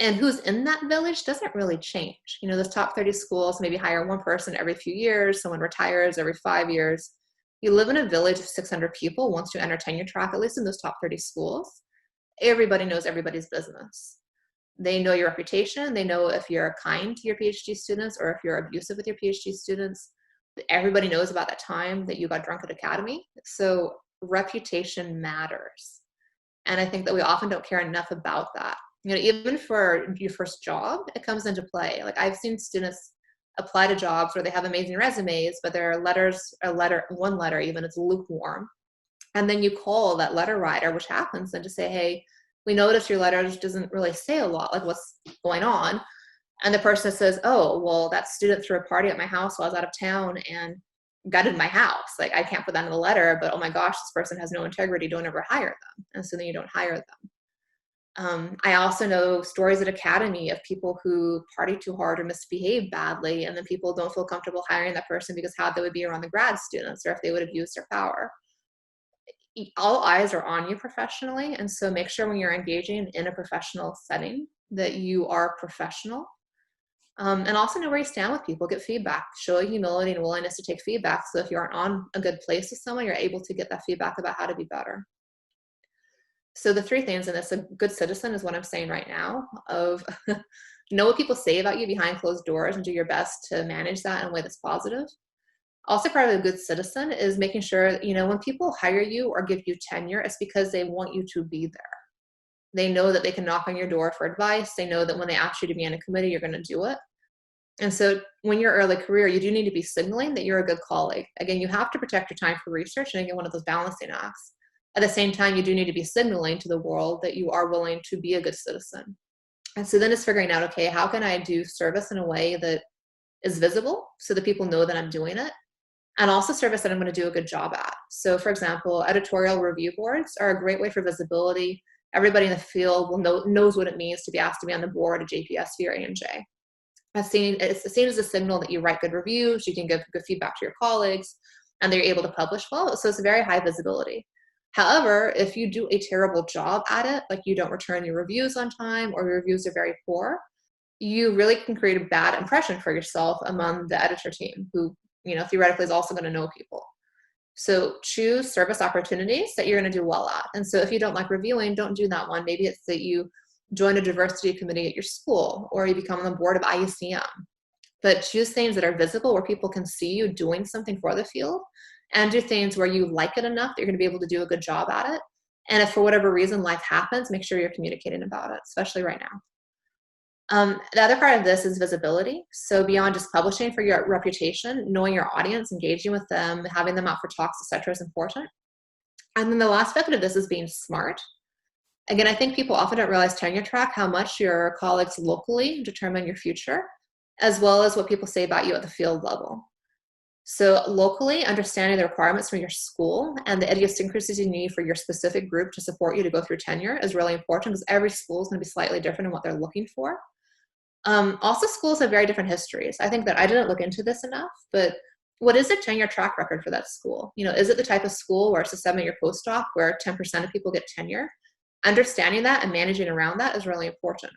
And who's in that village doesn't really change. You know, those top 30 schools maybe hire one person every few years, someone retires every 5 years. You live in a village of 600 people once you enter tenure track, at least in those top 30 schools. Everybody knows everybody's business. They know your reputation. They know if you're kind to your PhD students or if you're abusive with your PhD students. Everybody knows about that time that you got drunk at Academy. So reputation matters. And I think that we often don't care enough about that. You know, even for your first job, it comes into play. Like I've seen students apply to jobs where they have amazing resumes, but their one letter even, it's lukewarm. And then you call that letter writer, which happens, and just say, hey, we noticed your letter doesn't really say a lot, like what's going on. And the person says, oh, well, that student threw a party at my house while I was out of town and gutted my house. Like, I can't put that in the letter, but oh my gosh, this person has no integrity. Don't ever hire them. And so then you don't hire them. I also know stories at Academy of people who party too hard or misbehave badly, and then people don't feel comfortable hiring that person because how they would be around the grad students or if they would abuse their power. All eyes are on you professionally, and so make sure when you're engaging in a professional setting that you are professional. And also know where you stand with people, get feedback, show humility and willingness to take feedback. So if you aren't on a good place with someone, you're able to get that feedback about how to be better. So the three things in this, a good citizen is what I'm saying right now, of know what people say about you behind closed doors and do your best to manage that in a way that's positive. Also part of a good citizen is making sure, you know, when people hire you or give you tenure, it's because they want you to be there. They know that they can knock on your door for advice. They know that when they ask you to be in a committee, you're going to do it. And so when you're early career, you do need to be signaling that you're a good colleague. Again, you have to protect your time for research and again, one of those balancing acts. At the same time, you do need to be signaling to the world that you are willing to be a good citizen. And so then it's figuring out, okay, how can I do service in a way that is visible so that people know that I'm doing it? And also service that I'm going to do a good job at. So for example, editorial review boards are a great way for visibility. Everybody in the field knows what it means to be asked to be on the board at JPSV or ANJ. It's seen as a signal that you write good reviews, you can give good feedback to your colleagues, and they're able to publish well. So it's a very high visibility. However, if you do a terrible job at it, like you don't return your reviews on time or your reviews are very poor, you really can create a bad impression for yourself among the editor team who, you know, theoretically is also going to know people. So choose service opportunities that you're going to do well at. And so if you don't like reviewing, don't do that one. Maybe it's that you join a diversity committee at your school or you become on the board of IACM. But choose things that are visible where people can see you doing something for the field and do things where you like it enough that you're going to be able to do a good job at it. And if for whatever reason life happens, make sure you're communicating about it, especially right now. The other part of this is visibility. So beyond just publishing for your reputation, knowing your audience, engaging with them, having them out for talks, etc., is important. And then the last bucket of this is being smart. Again, I think people often don't realize tenure track, how much your colleagues locally determine your future, as well as what people say about you at the field level. So locally, understanding the requirements from your school and the idiosyncrasies you need for your specific group to support you to go through tenure is really important, because every school is going to be slightly different in what they're looking for. Also, schools have very different histories. I think that I didn't look into this enough, but what is the tenure track record for that school? You know, is it the type of school where it's a 7-year postdoc where 10% of people get tenure? Understanding that and managing around that is really important.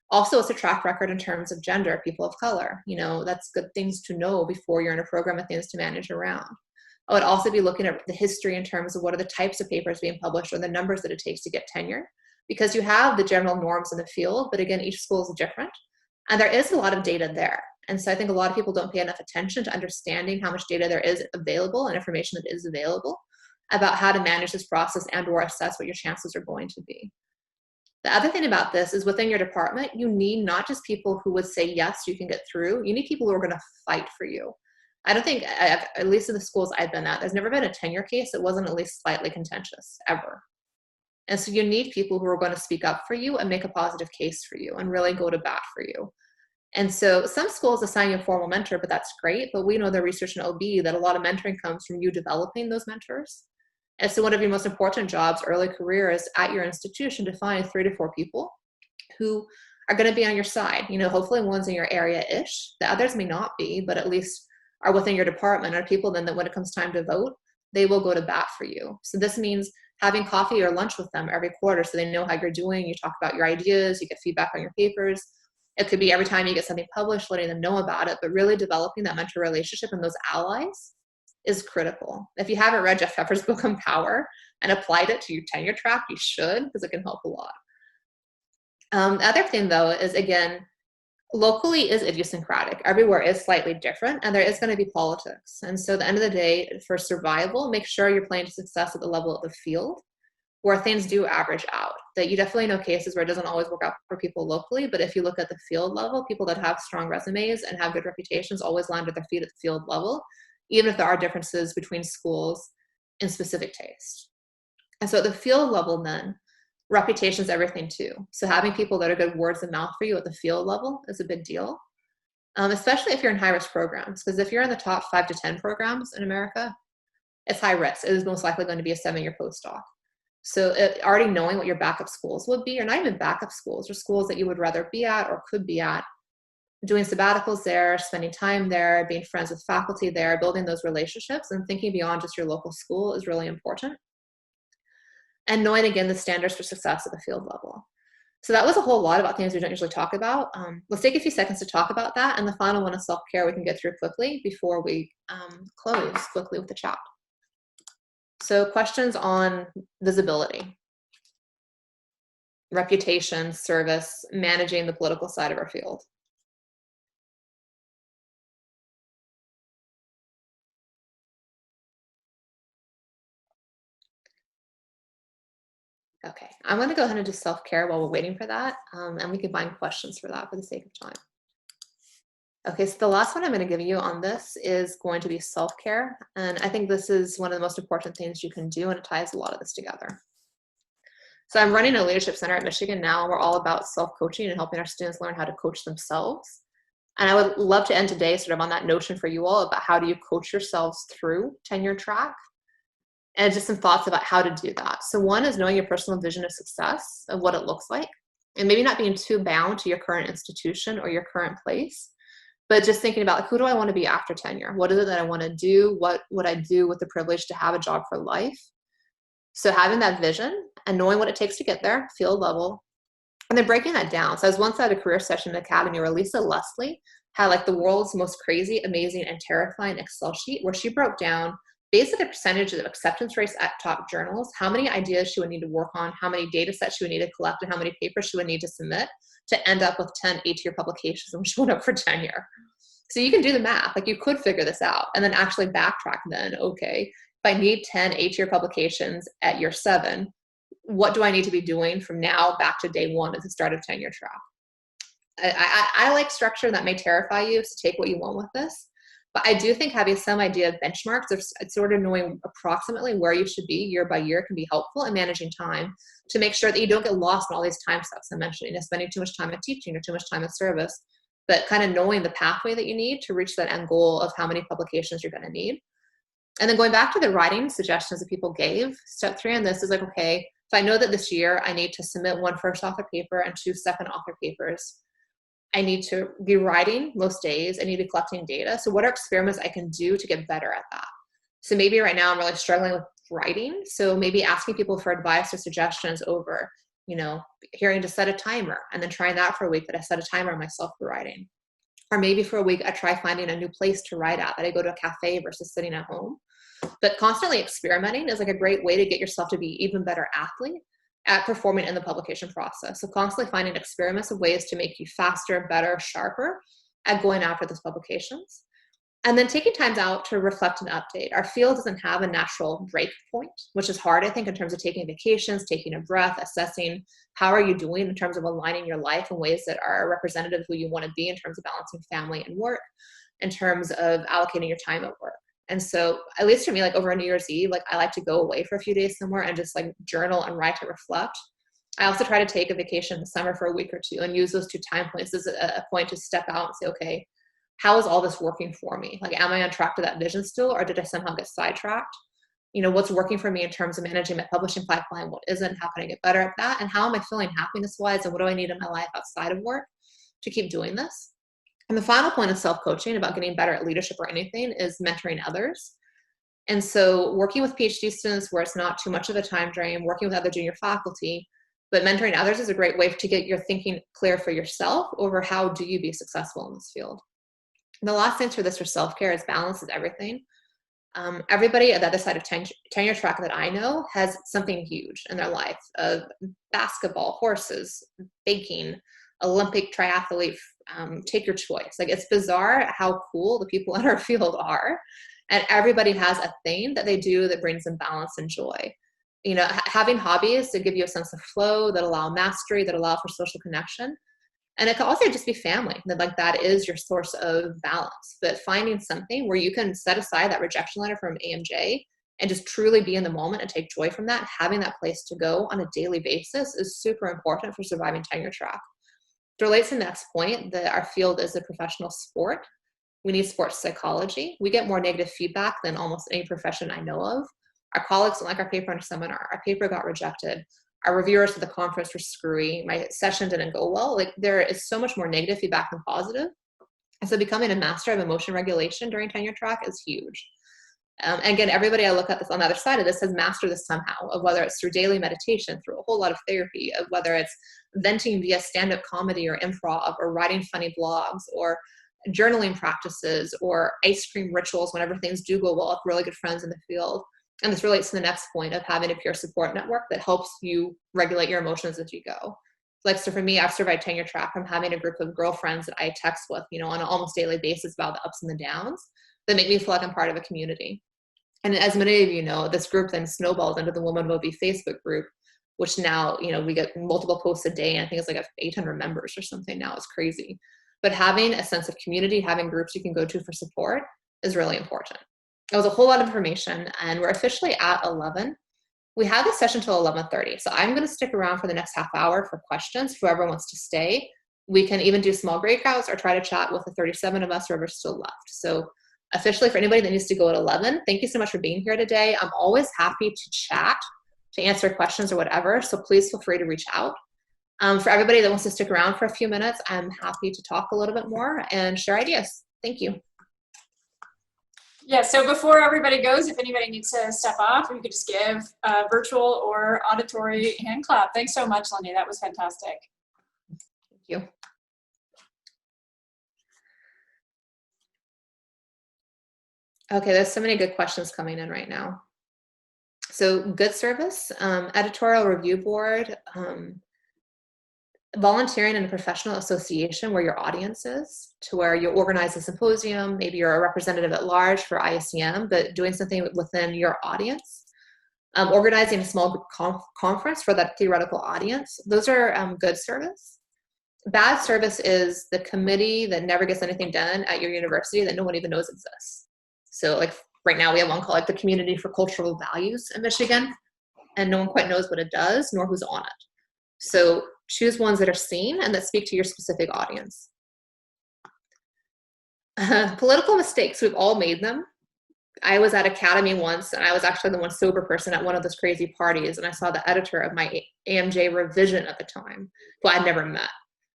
Also, it's a track record in terms of gender, people of color. You know, that's good things to know before you're in a program and things to manage around. I would also be looking at the history in terms of what are the types of papers being published or the numbers that it takes to get tenure, because you have the general norms in the field, but again, each school is different. And there is a lot of data there. And so I think a lot of people don't pay enough attention to understanding how much data there is available and information that is available about how to manage this process and or assess what your chances are going to be. The other thing about this is within your department, you need not just people who would say, yes, you can get through. You need people who are going to fight for you. I don't think, at least in the schools I've been at, there's never been a tenure case that wasn't at least slightly contentious, ever. And so you need people who are going to speak up for you and make a positive case for you and really go to bat for you. And so some schools assign you a formal mentor, but that's great. But we know the research in OB that a lot of mentoring comes from you developing those mentors. And so one of your most important jobs early career is at your institution to find 3 to 4 people who are going to be on your side. You know, hopefully one's in your area-ish. The others may not be, but at least are within your department, are people then that when it comes time to vote, they will go to bat for you. So this means having coffee or lunch with them every quarter so they know how you're doing. You talk about your ideas, you get feedback on your papers. It could be every time you get something published, letting them know about it, but really developing that mentor relationship and those allies is critical. If you haven't read Jeff Pepper's book on power and applied it to your tenure track, you should, because it can help a lot. The other thing though is, again, locally is idiosyncratic. Everywhere is slightly different, and there is going to be politics. And so at the end of the day, for survival, make sure you're playing to success at the level of the field where things do average out. That you definitely know cases where it doesn't always work out for people locally, but if you look at the field level, people that have strong resumes and have good reputations always land at their feet at the field level, even if there are differences between schools in specific taste. And so at the field level then, reputation is everything too. So having people that are good words of mouth for you at the field level is a big deal, especially if you're in high-risk programs. Because if you're in the top 5 to 10 programs in America, it's high risk. It is most likely going to be a 7-year postdoc. So already knowing what your backup schools would be, or not even backup schools, or schools that you would rather be at or could be at, doing sabbaticals there, spending time there, being friends with faculty there, building those relationships and thinking beyond just your local school is really important. And knowing, again, the standards for success at the field level. So that was a whole lot about things we don't usually talk about. Let's take a few seconds to talk about that. And the final one is self-care we can get through quickly before we close quickly with the chat. So questions on visibility, reputation, service, managing the political side of our field. Okay, I'm going to go ahead and do self-care while we're waiting for that, and we can find questions for that for the sake of time. Okay, so the last one I'm going to give you on this is going to be self-care, and I think this is one of the most important things you can do, and it ties a lot of this together. So I'm running a leadership center at Michigan now, and we're all about self-coaching and helping our students learn how to coach themselves. And I would love to end today sort of on that notion for you all about how do you coach yourselves through tenure track, and just some thoughts about how to do that. So one is knowing your personal vision of success, of what it looks like, and maybe not being too bound to your current institution or your current place, but just thinking about, like, who do I want to be after tenure? What is it that I want to do? What would I do with the privilege to have a job for life? So having that vision and knowing what it takes to get there, field level, and then breaking that down. So I was once at a career session academy where Lisa Leslie had like the world's most crazy, amazing, and terrifying Excel sheet where she broke down basically the percentage of acceptance rates at top journals, how many ideas she would need to work on, how many data sets she would need to collect, and how many papers she would need to submit to end up with 10 A-tier publications when she went up for tenure. So you can do the math, like you could figure this out and then actually backtrack then, okay, if I need 10 8-year publications at year 7, what do I need to be doing from now back to day 1 at the start of tenure track? I like structure. That may terrify you, so take what you want with this. But I do think having some idea of benchmarks, of sort of knowing approximately where you should be year by year, can be helpful in managing time to make sure that you don't get lost in all these time steps I mentioned, spending too much time in teaching or too much time in service, but kind of knowing the pathway that you need to reach that end goal of how many publications you're going to need. And then going back to the writing suggestions that people gave, step 3 on this is like, okay, if I know that this year I need to submit 1 first author paper and 2 second author papers, I need to be writing most days. I need to be collecting data. So what are experiments I can do to get better at that? So maybe right now I'm really struggling with writing. So maybe asking people for advice or suggestions over, hearing to set a timer and then trying that for a week, that I set a timer on myself for writing. Or maybe for a week, I try finding a new place to write at, that I go to a cafe versus sitting at home. But constantly experimenting is like a great way to get yourself to be even better athlete at performing in the publication process. So constantly finding experiments of ways to make you faster, better, sharper at going after those publications. And then taking times out to reflect and update. Our field doesn't have a natural break point, which is hard, I think, in terms of taking vacations, taking a breath, assessing how are you doing in terms of aligning your life in ways that are representative of who you want to be in terms of balancing family and work, in terms of allocating your time at work. And so, at least for me, like over a New Year's Eve, like I like to go away for a few days somewhere and just like journal and write to reflect. I also try to take a vacation in the summer for a week or 2 and use those 2 time points as a point to step out and say, okay, how is all this working for me? Like, am I on track to that vision still, or did I somehow get sidetracked? What's working for me in terms of managing my publishing pipeline? What isn't? How can I get better at that? And how am I feeling happiness-wise? And what do I need in my life outside of work to keep doing this? And the final point of self-coaching about getting better at leadership or anything is mentoring others. And so working with PhD students where it's not too much of a time drain, working with other junior faculty, but mentoring others is a great way to get your thinking clear for yourself over how do you be successful in this field. And the last thing for this for self-care is balance is everything. Everybody at the other side of tenure track that I know has something huge in their life of basketball, horses, baking, Olympic triathlete, take your choice. Like, it's bizarre how cool the people in our field are. And everybody has a thing that they do that brings them balance and joy. Having hobbies that give you a sense of flow, that allow mastery, that allow for social connection. And it can also just be family, that is your source of balance. But finding something where you can set aside that rejection letter from AMJ and just truly be in the moment and take joy from that, having that place to go on a daily basis is super important for surviving tenure track. It relates to the next point that our field is a professional sport. We need sports psychology. We get more negative feedback than almost any profession I know of. Our colleagues don't like our paper in a seminar. Our paper got rejected. Our reviewers for the conference were screwy. My session didn't go well. Like, there is so much more negative feedback than positive. And so becoming a master of emotion regulation during tenure track is huge. And again, everybody I look at this on the other side of this has mastered this somehow, of whether it's through daily meditation, through a whole lot of therapy, of whether it's venting via stand-up comedy or improv, or writing funny blogs, or journaling practices, or ice cream rituals whenever things do go well with really good friends in the field. And this relates to the next point of having a peer support network that helps you regulate your emotions as you go. Like, so for me, I've survived tenure track from having a group of girlfriends that I text with, on an almost daily basis about the ups and the downs that make me feel like I'm part of a community. And as many of you know, this group then snowballed into the Woman Will Be Facebook group, which now, we get multiple posts a day. And I think it's like 800 members or something now. It's crazy. But having a sense of community, having groups you can go to for support is really important. It was a whole lot of information, and we're officially at 11. We have this session till 11:30. So I'm going to stick around for the next half hour for questions, whoever wants to stay. We can even do small breakouts or try to chat with the 37 of us, whoever's still left. So officially, for anybody that needs to go at 11, thank you so much for being here today. I'm always happy to chat, to answer questions or whatever. So please feel free to reach out. For everybody that wants to stick around for a few minutes, I'm happy to talk a little bit more and share ideas. Thank you. Yeah, so before everybody goes, if anybody needs to step off, you could just give a virtual or auditory hand clap. Thanks so much, Lindy. That was fantastic. Thank you. Okay, there's so many good questions coming in right now. So good service, editorial review board. volunteering in a professional association where your audience is, to where you organize a symposium, maybe you're a representative at large for IACM, but doing something within your audience. Organizing a small conference for that theoretical audience. Those are good service. Bad service is the committee that never gets anything done at your university that no one even knows exists. So like right now we have one called like the Community for Cultural Values in Michigan, and no one quite knows what it does nor who's on it. So choose ones that are seen and that speak to your specific audience. Political mistakes, we've all made them. I was at Academy once, and I was actually the one sober person at one of those crazy parties, and I saw the editor of my AMJ revision at the time, who I'd never met.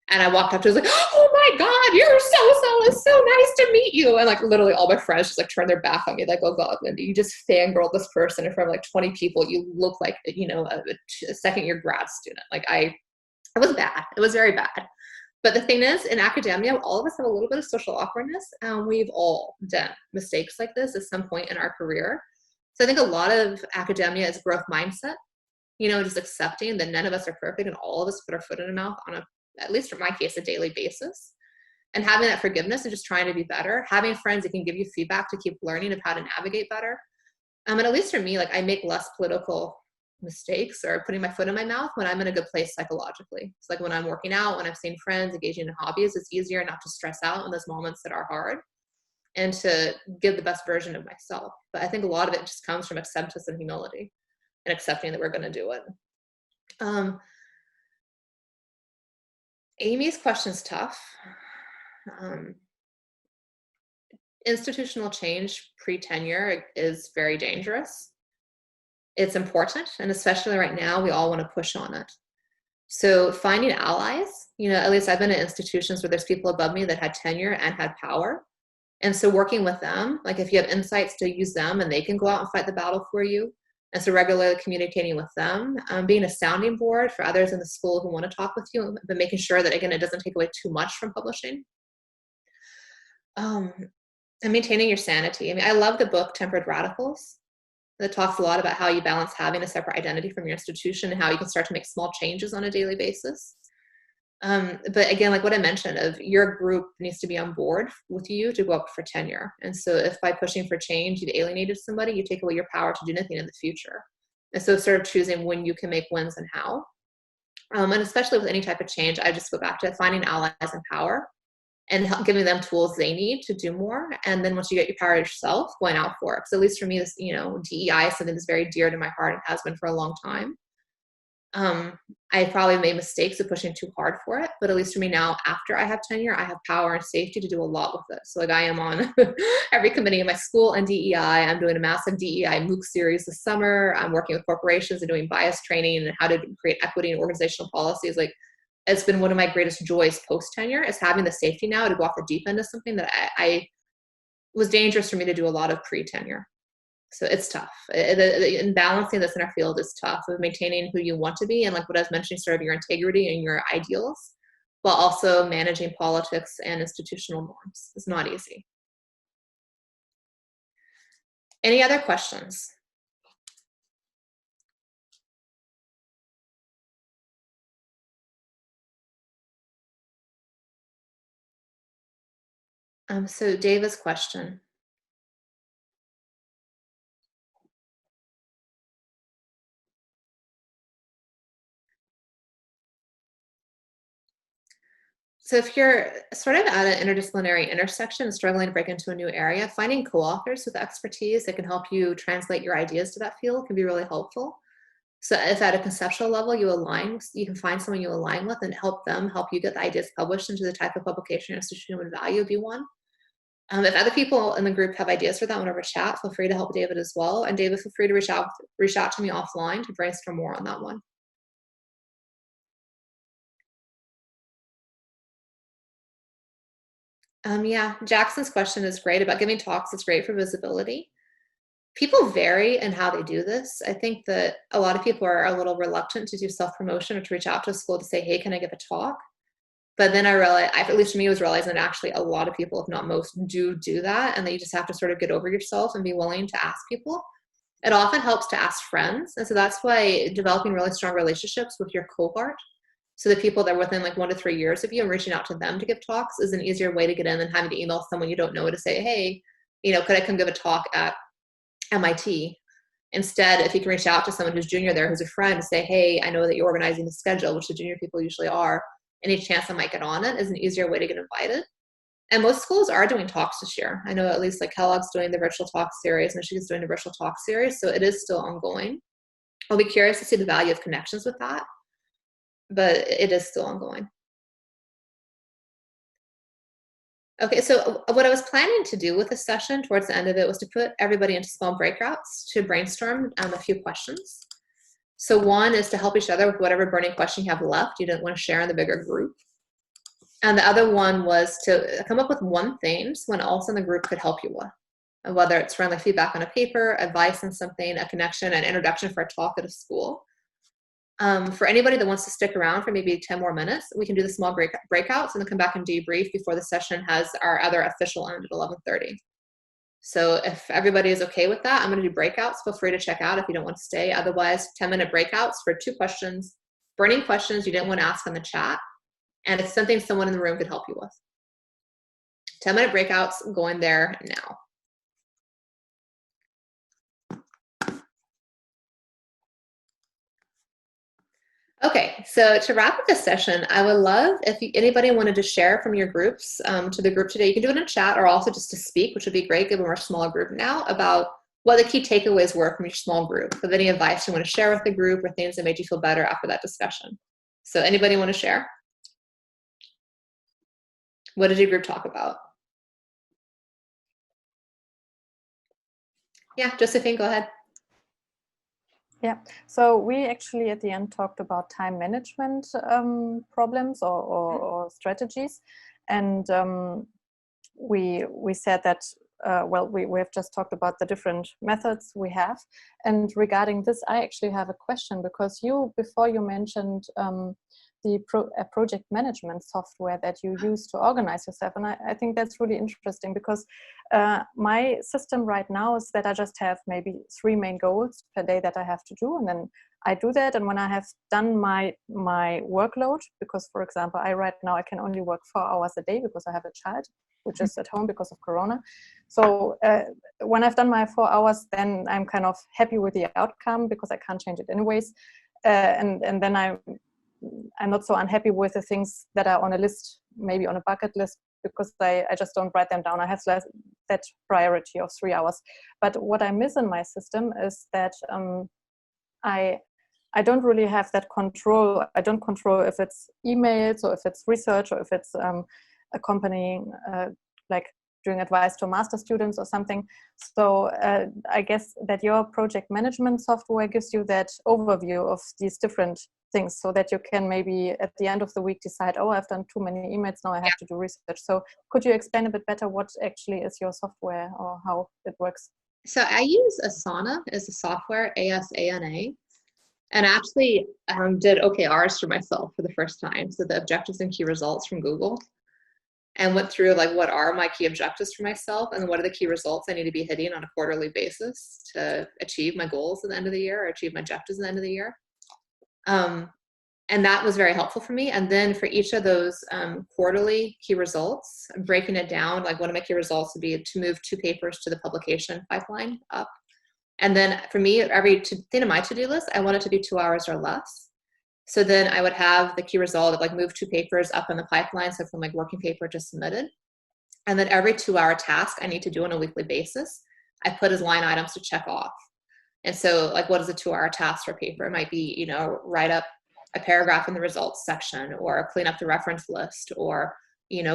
And I walked up to her, was like, oh my God, you're so-so, it's so nice to meet you. And like literally all my friends just like turned their back on me, like, oh God, Lindy, you just fangirled this person in front of like 20 people. You look like, you know, a second-year grad student. Like it was bad. It was very bad. But the thing is, in academia, all of us have a little bit of social awkwardness, and we've all done mistakes like this at some point in our career. So I think a lot of academia is growth mindset, you know, just accepting that none of us are perfect and all of us put our foot in our mouth on at least for my case, a daily basis. And having that forgiveness and just trying to be better, having friends that can give you feedback to keep learning of how to navigate better. And at least for me, like I make less political mistakes or putting my foot in my mouth when I'm in a good place psychologically. It's like when I'm working out, when I'm seeing friends, engaging in hobbies, it's easier not to stress out in those moments that are hard and to give the best version of myself. But I think a lot of it just comes from acceptance and humility and accepting that we're going to do it. Amy's question's tough. Institutional change pre-tenure is very dangerous. It's important, and especially right now, we all want to push on it. So finding allies, you know, at least I've been at institutions where there's people above me that had tenure and had power. And so working with them, like if you have insights, to use them and they can go out and fight the battle for you. And so regularly communicating with them, being a sounding board for others in the school who want to talk with you, but making sure that, again, it doesn't take away too much from publishing. And maintaining your sanity. I mean, I love the book Tempered Radicals. That talks a lot about how you balance having a separate identity from your institution and how you can start to make small changes on a daily basis. But again, like what I mentioned, of your group needs to be on board with you to go up for tenure. And so if by pushing for change, you've alienated somebody, you take away your power to do anything in the future. And so sort of choosing when you can make wins and how. And especially with any type of change, I just go back to finding allies in power and giving them tools they need to do more. And then once you get your power yourself, going out for it. So at least for me, this, you know, DEI is something that's very dear to my heart and has been for a long time. I probably made mistakes of pushing too hard for it, but at least for me now, after I have tenure, I have power and safety to do a lot with it. So like I am on every committee in my school on DEI. I'm doing a massive DEI MOOC series this summer. I'm working with corporations and doing bias training and how to create equity and organizational policies. Like it's been one of my greatest joys post tenure is having the safety now to go off the deep end of something that I was dangerous for me to do a lot of pre-tenure. So it's tough. And balancing this in our field is tough, of maintaining who you want to be and like what I was mentioning, sort of your integrity and your ideals, while also managing politics and institutional norms. It's not easy. Any other questions? So David's question. So if you're sort of at an interdisciplinary intersection, struggling to break into a new area, finding co-authors with expertise that can help you translate your ideas to that field can be really helpful. So if at a conceptual level you align, you can find someone you align with and help you get the ideas published into the type of publication your institution would value, be one. If other people in the group have ideas for that, whenever chat, feel free to help David as well. And David, feel free to reach out to me offline to brainstorm more on that one. Yeah, Jackson's question is great about giving talks. It's great for visibility. People vary in how they do this. I think that a lot of people are a little reluctant to do self-promotion or to reach out to a school to say, hey, can I give a talk? But then I realized, at least for me, was realizing that actually a lot of people, if not most, do that. And that you just have to sort of get over yourself and be willing to ask people. It often helps to ask friends. And so that's why developing really strong relationships with your cohort. So the people that are within like 1 to 3 years of you and reaching out to them to give talks is an easier way to get in than having to email someone you don't know to say, hey, could I come give a talk at MIT? Instead, if you can reach out to someone who's junior there, who's a friend, to say, hey, I know that you're organizing the schedule, which the junior people usually are. Any chance I might get on it is an easier way to get invited. And most schools are doing talks this year. I know at least like Kellogg's doing the virtual talk series, Michigan's doing the virtual talk series. So it is still ongoing. I'll be curious to see the value of connections with that, but it is still ongoing. Okay, so what I was planning to do with this session towards the end of it was to put everybody into small breakouts to brainstorm a few questions. So one is to help each other with whatever burning question you have left you didn't want to share in the bigger group. And the other one was to come up with one thing someone else in the group could help you with. And whether it's friendly feedback on a paper, advice on something, a connection, an introduction for a talk at a school. For anybody that wants to stick around for maybe 10 more minutes, we can do the small breakouts and then come back and debrief before the session has our other official end at 11:30. So if everybody is okay with that, I'm going to do breakouts. Feel free to check out if you don't want to stay. Otherwise, 10-minute breakouts for 2 questions, burning questions you didn't want to ask in the chat, and it's something someone in the room could help you with. 10-minute breakouts going there now. Okay, so to wrap up this session, I would love if anybody wanted to share from your groups to the group today. You can do it in chat or also just to speak, which would be great given we're a smaller group now, about what the key takeaways were from your small group. If any advice you want to share with the group or things that made you feel better after that discussion. So anybody want to share? What did your group talk about? Yeah, Josephine, go ahead. Yeah, so we actually at the end talked about time management problems or strategies, and we said that well, we have just talked about the different methods we have, and regarding this, I actually have a question, because before you mentioned the project management software that you use to organize yourself, and I think that's really interesting, because my system right now is that I just have maybe 3 main goals per day that I have to do, and then I do that, and when I have done my workload, because for example right now I can only work 4 hours a day because I have a child which is at home because of Corona. So when I've done my 4 hours, then I'm kind of happy with the outcome because I can't change it anyways, and then I'm not so unhappy with the things that are on a list, maybe on a bucket list, because I just don't write them down. I have that priority of 3 hours. But what I miss in my system is that I don't really have that control. I don't control if it's emails or if it's research or if it's accompanying, like doing advice to master students or something. So I guess that your project management software gives you that overview of these different things, so that you can maybe at the end of the week decide, oh, I've done too many emails, now I have to do research. So could you explain a bit better what actually is your software or how it works? So I use Asana as a software, ASANA, and I actually did OKRs for myself for the first time. So the objectives and key results from Google, and went through like what are my key objectives for myself and what are the key results I need to be hitting on a quarterly basis to achieve my goals at the end of the year or achieve my objectives at the end of the year. And that was very helpful for me. And then for each of those quarterly key results, I'm breaking it down, like one of my key results would be to move 2 papers to the publication pipeline up. And then for me, every thing on my to-do list, I want it to be 2 hours or less. So then I would have the key result of like move 2 papers up in the pipeline. So from like working paper to submitted. And then every 2-hour task I need to do on a weekly basis, I put as line items to check off. And so like, what is a 2-hour task for paper? It might be, write up a paragraph in the results section, or clean up the reference list, or,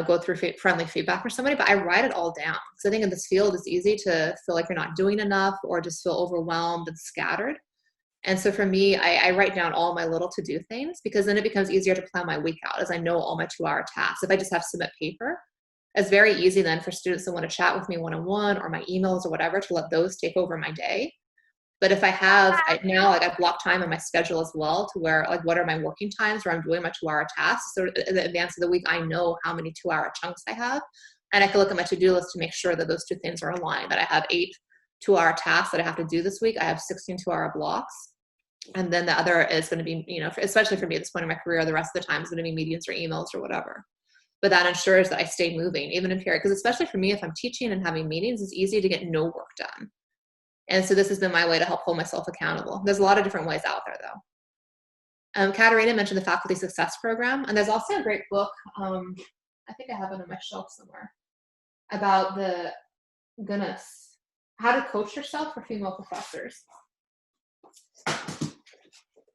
go through friendly feedback for somebody, but I write it all down. So I think in this field, it's easy to feel like you're not doing enough or just feel overwhelmed and scattered. And so for me, I write down all my little to-do things, because then it becomes easier to plan my week out as I know all my 2-hour tasks. If I just have submit paper, it's very easy then for students that want to chat with me one-on-one, or my emails or whatever, to let those take over my day. But if I have now, like I block time in my schedule as well, to where like what are my working times where I'm doing my 2-hour tasks. So in advance of the week, I know how many 2-hour chunks I have, and I can look at my to-do list to make sure that those 2 things are aligned. That I have 8 2-hour tasks that I have to do this week. I have 16 2-hour blocks. And then the other is going to be, especially for me at this point in my career, the rest of the time is going to be meetings or emails or whatever. But that ensures that I stay moving, even in period. Because especially for me, if I'm teaching and having meetings, it's easy to get no work done. And so this has been my way to help hold myself accountable. There's a lot of different ways out there, though. Katarina mentioned the Faculty Success Program. And there's also a great book, I think I have it on my shelf somewhere, about how to coach yourself for female professors.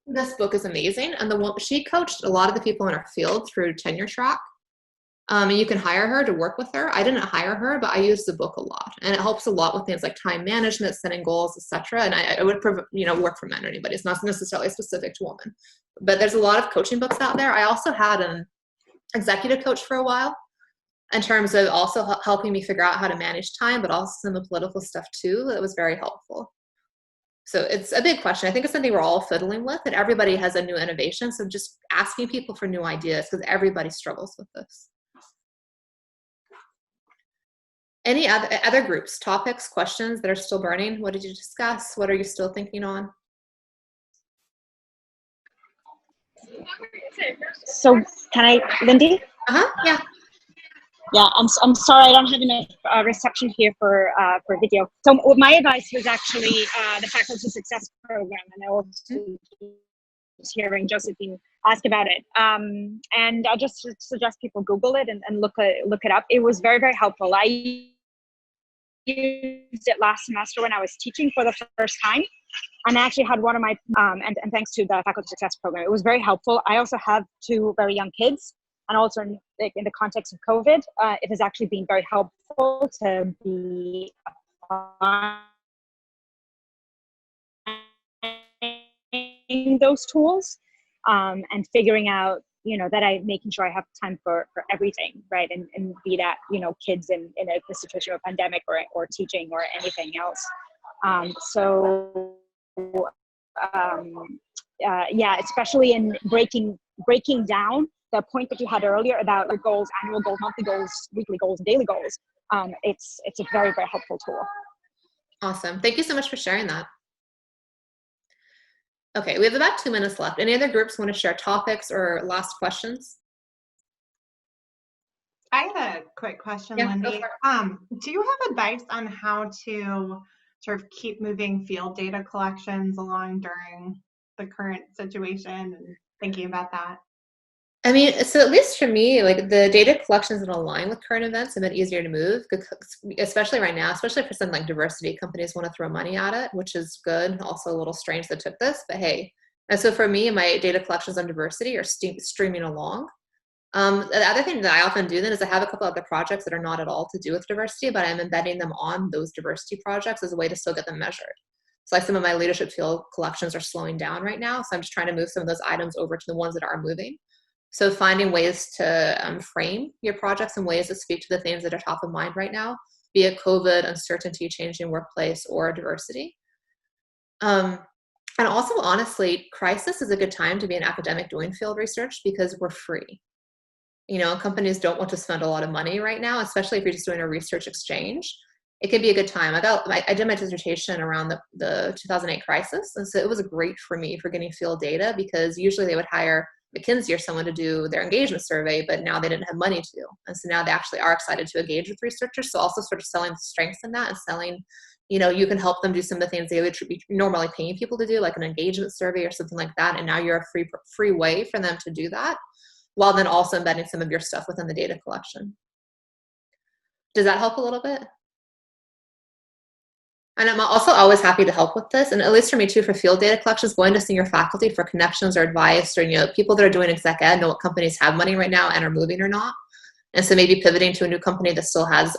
This book is amazing. And she coached a lot of the people in our field through tenure track. And you can hire her to work with her. I didn't hire her, but I use the book a lot, and it helps a lot with things like time management, setting goals, etc. And I would, work for men or anybody. It's not necessarily specific to women, but there's a lot of coaching books out there. I also had an executive coach for a while, in terms of also helping me figure out how to manage time, but also some of the political stuff too. That was very helpful. So it's a big question. I think it's something we're all fiddling with, and everybody has a new innovation. So just asking people for new ideas, because everybody struggles with this. Any other groups, topics, questions that are still burning? What did you discuss? What are you still thinking on? So can I, Lindy? Yeah. Yeah, I'm sorry, I don't have enough reception here for video. So my advice was actually the Faculty Success Program, and I also was hearing Josephine ask about it. And I just suggest people Google it and look it up. It was very, very helpful. I used it last semester when I was teaching for the first time, and I actually had one of my and thanks to the Faculty Success Program, it was very helpful. I also have 2 very young kids, and also in the context of COVID, it has actually been very helpful to be applying those tools and figuring out, that I'm making sure I have time for everything, right? And be that, kids in a situation of a pandemic or teaching or anything else. Yeah, especially in breaking down the point that you had earlier about your goals, annual goals, monthly goals, weekly goals, and daily goals. It's a very, very helpful tool. Awesome. Thank you so much for sharing that. Okay, we have about 2 minutes left. Any other groups want to share topics or last questions? I had a quick question, Lindy. Do you have advice on how to sort of keep moving field data collections along during the current situation and thinking about that? I mean, so at least for me, like the data collections that align with current events have been easier to move, especially right now, especially for some like diversity companies want to throw money at it, which is good. Also a little strange that took this, but hey. And so for me, my data collections on diversity are streaming along. The other thing that I often do then is I have a couple other projects that are not at all to do with diversity, but I'm embedding them on those diversity projects as a way to still get them measured. So like some of my leadership field collections are slowing down right now. So I'm just trying to move some of those items over to the ones that are moving. So finding ways to frame your projects in ways that speak to the things that are top of mind right now, be it COVID, uncertainty, changing workplace, or diversity. And also, honestly, crisis is a good time to be an academic doing field research because we're free. Companies don't want to spend a lot of money right now, especially if you're just doing a research exchange. It could be a good time. I did my dissertation around the 2008 crisis, and so it was great for me for getting field data because usually they would hire McKinsey or someone to do their engagement survey, but now they didn't have money to. And so now they actually are excited to engage with researchers. So also sort of selling the strengths in that and selling, you can help them do some of the things they would be normally paying people to do, like an engagement survey or something like that. And now you're a free way for them to do that, while then also embedding some of your stuff within the data collection. Does that help a little bit? And I'm also always happy to help with this. And at least for me too, for field data collections, going to senior faculty for connections or advice, or people that are doing exec ed know what companies have money right now and are moving or not. And so maybe pivoting to a new company that still has,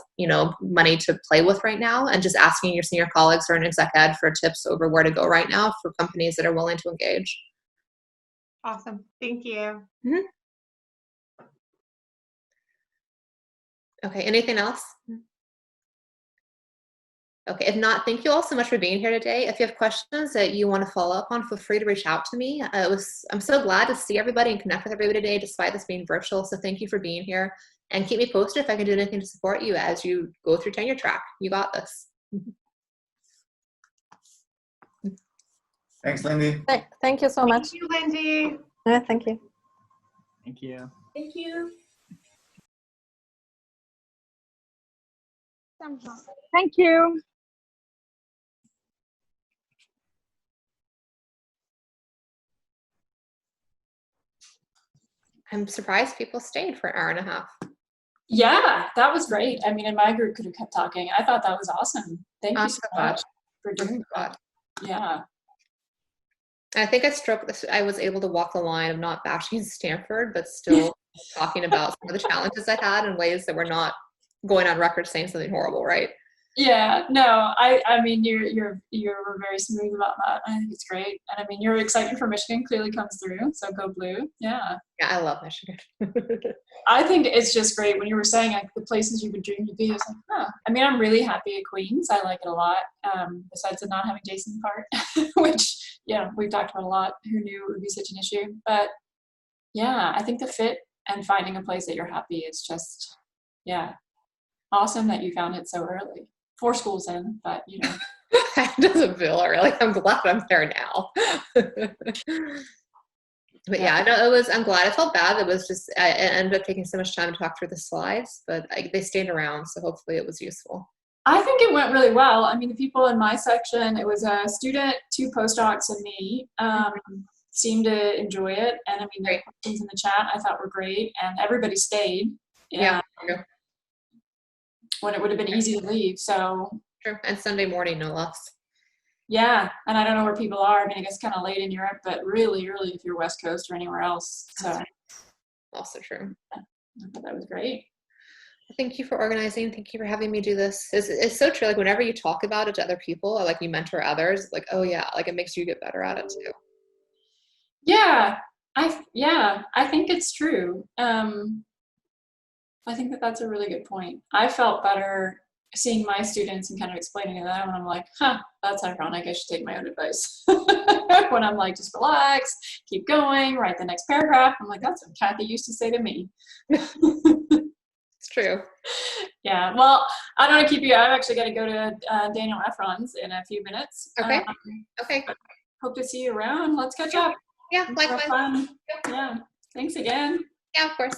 money to play with right now, and just asking your senior colleagues or an exec ed for tips over where to go right now for companies that are willing to engage. Awesome. Thank you. Mm-hmm. Okay, anything else? Okay, if not, thank you all so much for being here today. If you have questions that you want to follow up on, feel free to reach out to me. I'm so glad to see everybody and connect with everybody today, despite this being virtual. So thank you for being here, and keep me posted if I can do anything to support you as you go through tenure track. You got this. Thanks, Lindy. Thank you so much. Thank you, Lindy. Thank you. Thank you. Thank you. Thank you. I'm surprised people stayed for an hour and a half. Yeah, that was great. I mean, and my group could have kept talking. I thought that was awesome. Thank you so much for doing that. Yeah. I think I was able to walk the line of not bashing Stanford, but still talking about some of the challenges I had in ways that were not going on record saying something horrible, right? Yeah, no, I mean, you're very smooth about that. I think it's great. And I mean, your excitement for Michigan clearly comes through. So go blue. Yeah. Yeah, I love Michigan. I think it's just great when you were saying like the places you would dream to be. I was like, huh. I mean, I'm really happy at Queens. I like it a lot. Besides the not having Jason part, which we've talked about a lot. Who knew it would be such an issue? But yeah, I think the fit and finding a place that you're happy is just awesome that you found it so early. 4 schools in, but It doesn't feel early. I'm glad I'm there now. But yeah, no, I'm glad. I felt bad. It was just, I ended up taking so much time to talk through the slides, but they stayed around. So hopefully it was useful. I think it went really well. I mean, the people in my section, it was a student, 2 postdocs, and me, seemed to enjoy it. And I mean, the questions in the chat I thought were great, and everybody stayed. Yeah. When it would have been easy to leave. So True. And Sunday morning, no less. Yeah, and I don't know where people are. I mean, I guess kind of late in Europe, but really early if you're West Coast or anywhere else. So also true. I thought that was great. Thank you for organizing. Thank you for having me do this. It's so true. Like whenever you talk about it to other people, or like you mentor others, like, oh yeah, like it makes you get better at it too. Yeah, I think it's true. I think that's a really good point. I felt better seeing my students and kind of explaining to them, and I'm like, that's ironic. I should take my own advice. When I'm like, just relax, keep going, write the next paragraph. I'm like, that's what Kathy used to say to me. It's true. Yeah, well, I don't want to keep you. I've actually got to go to Daniel Efron's in a few minutes. Okay. Okay. Hope to see you around. Let's catch up. Yeah, likewise. Fun. Yeah. Thanks again. Yeah, of course.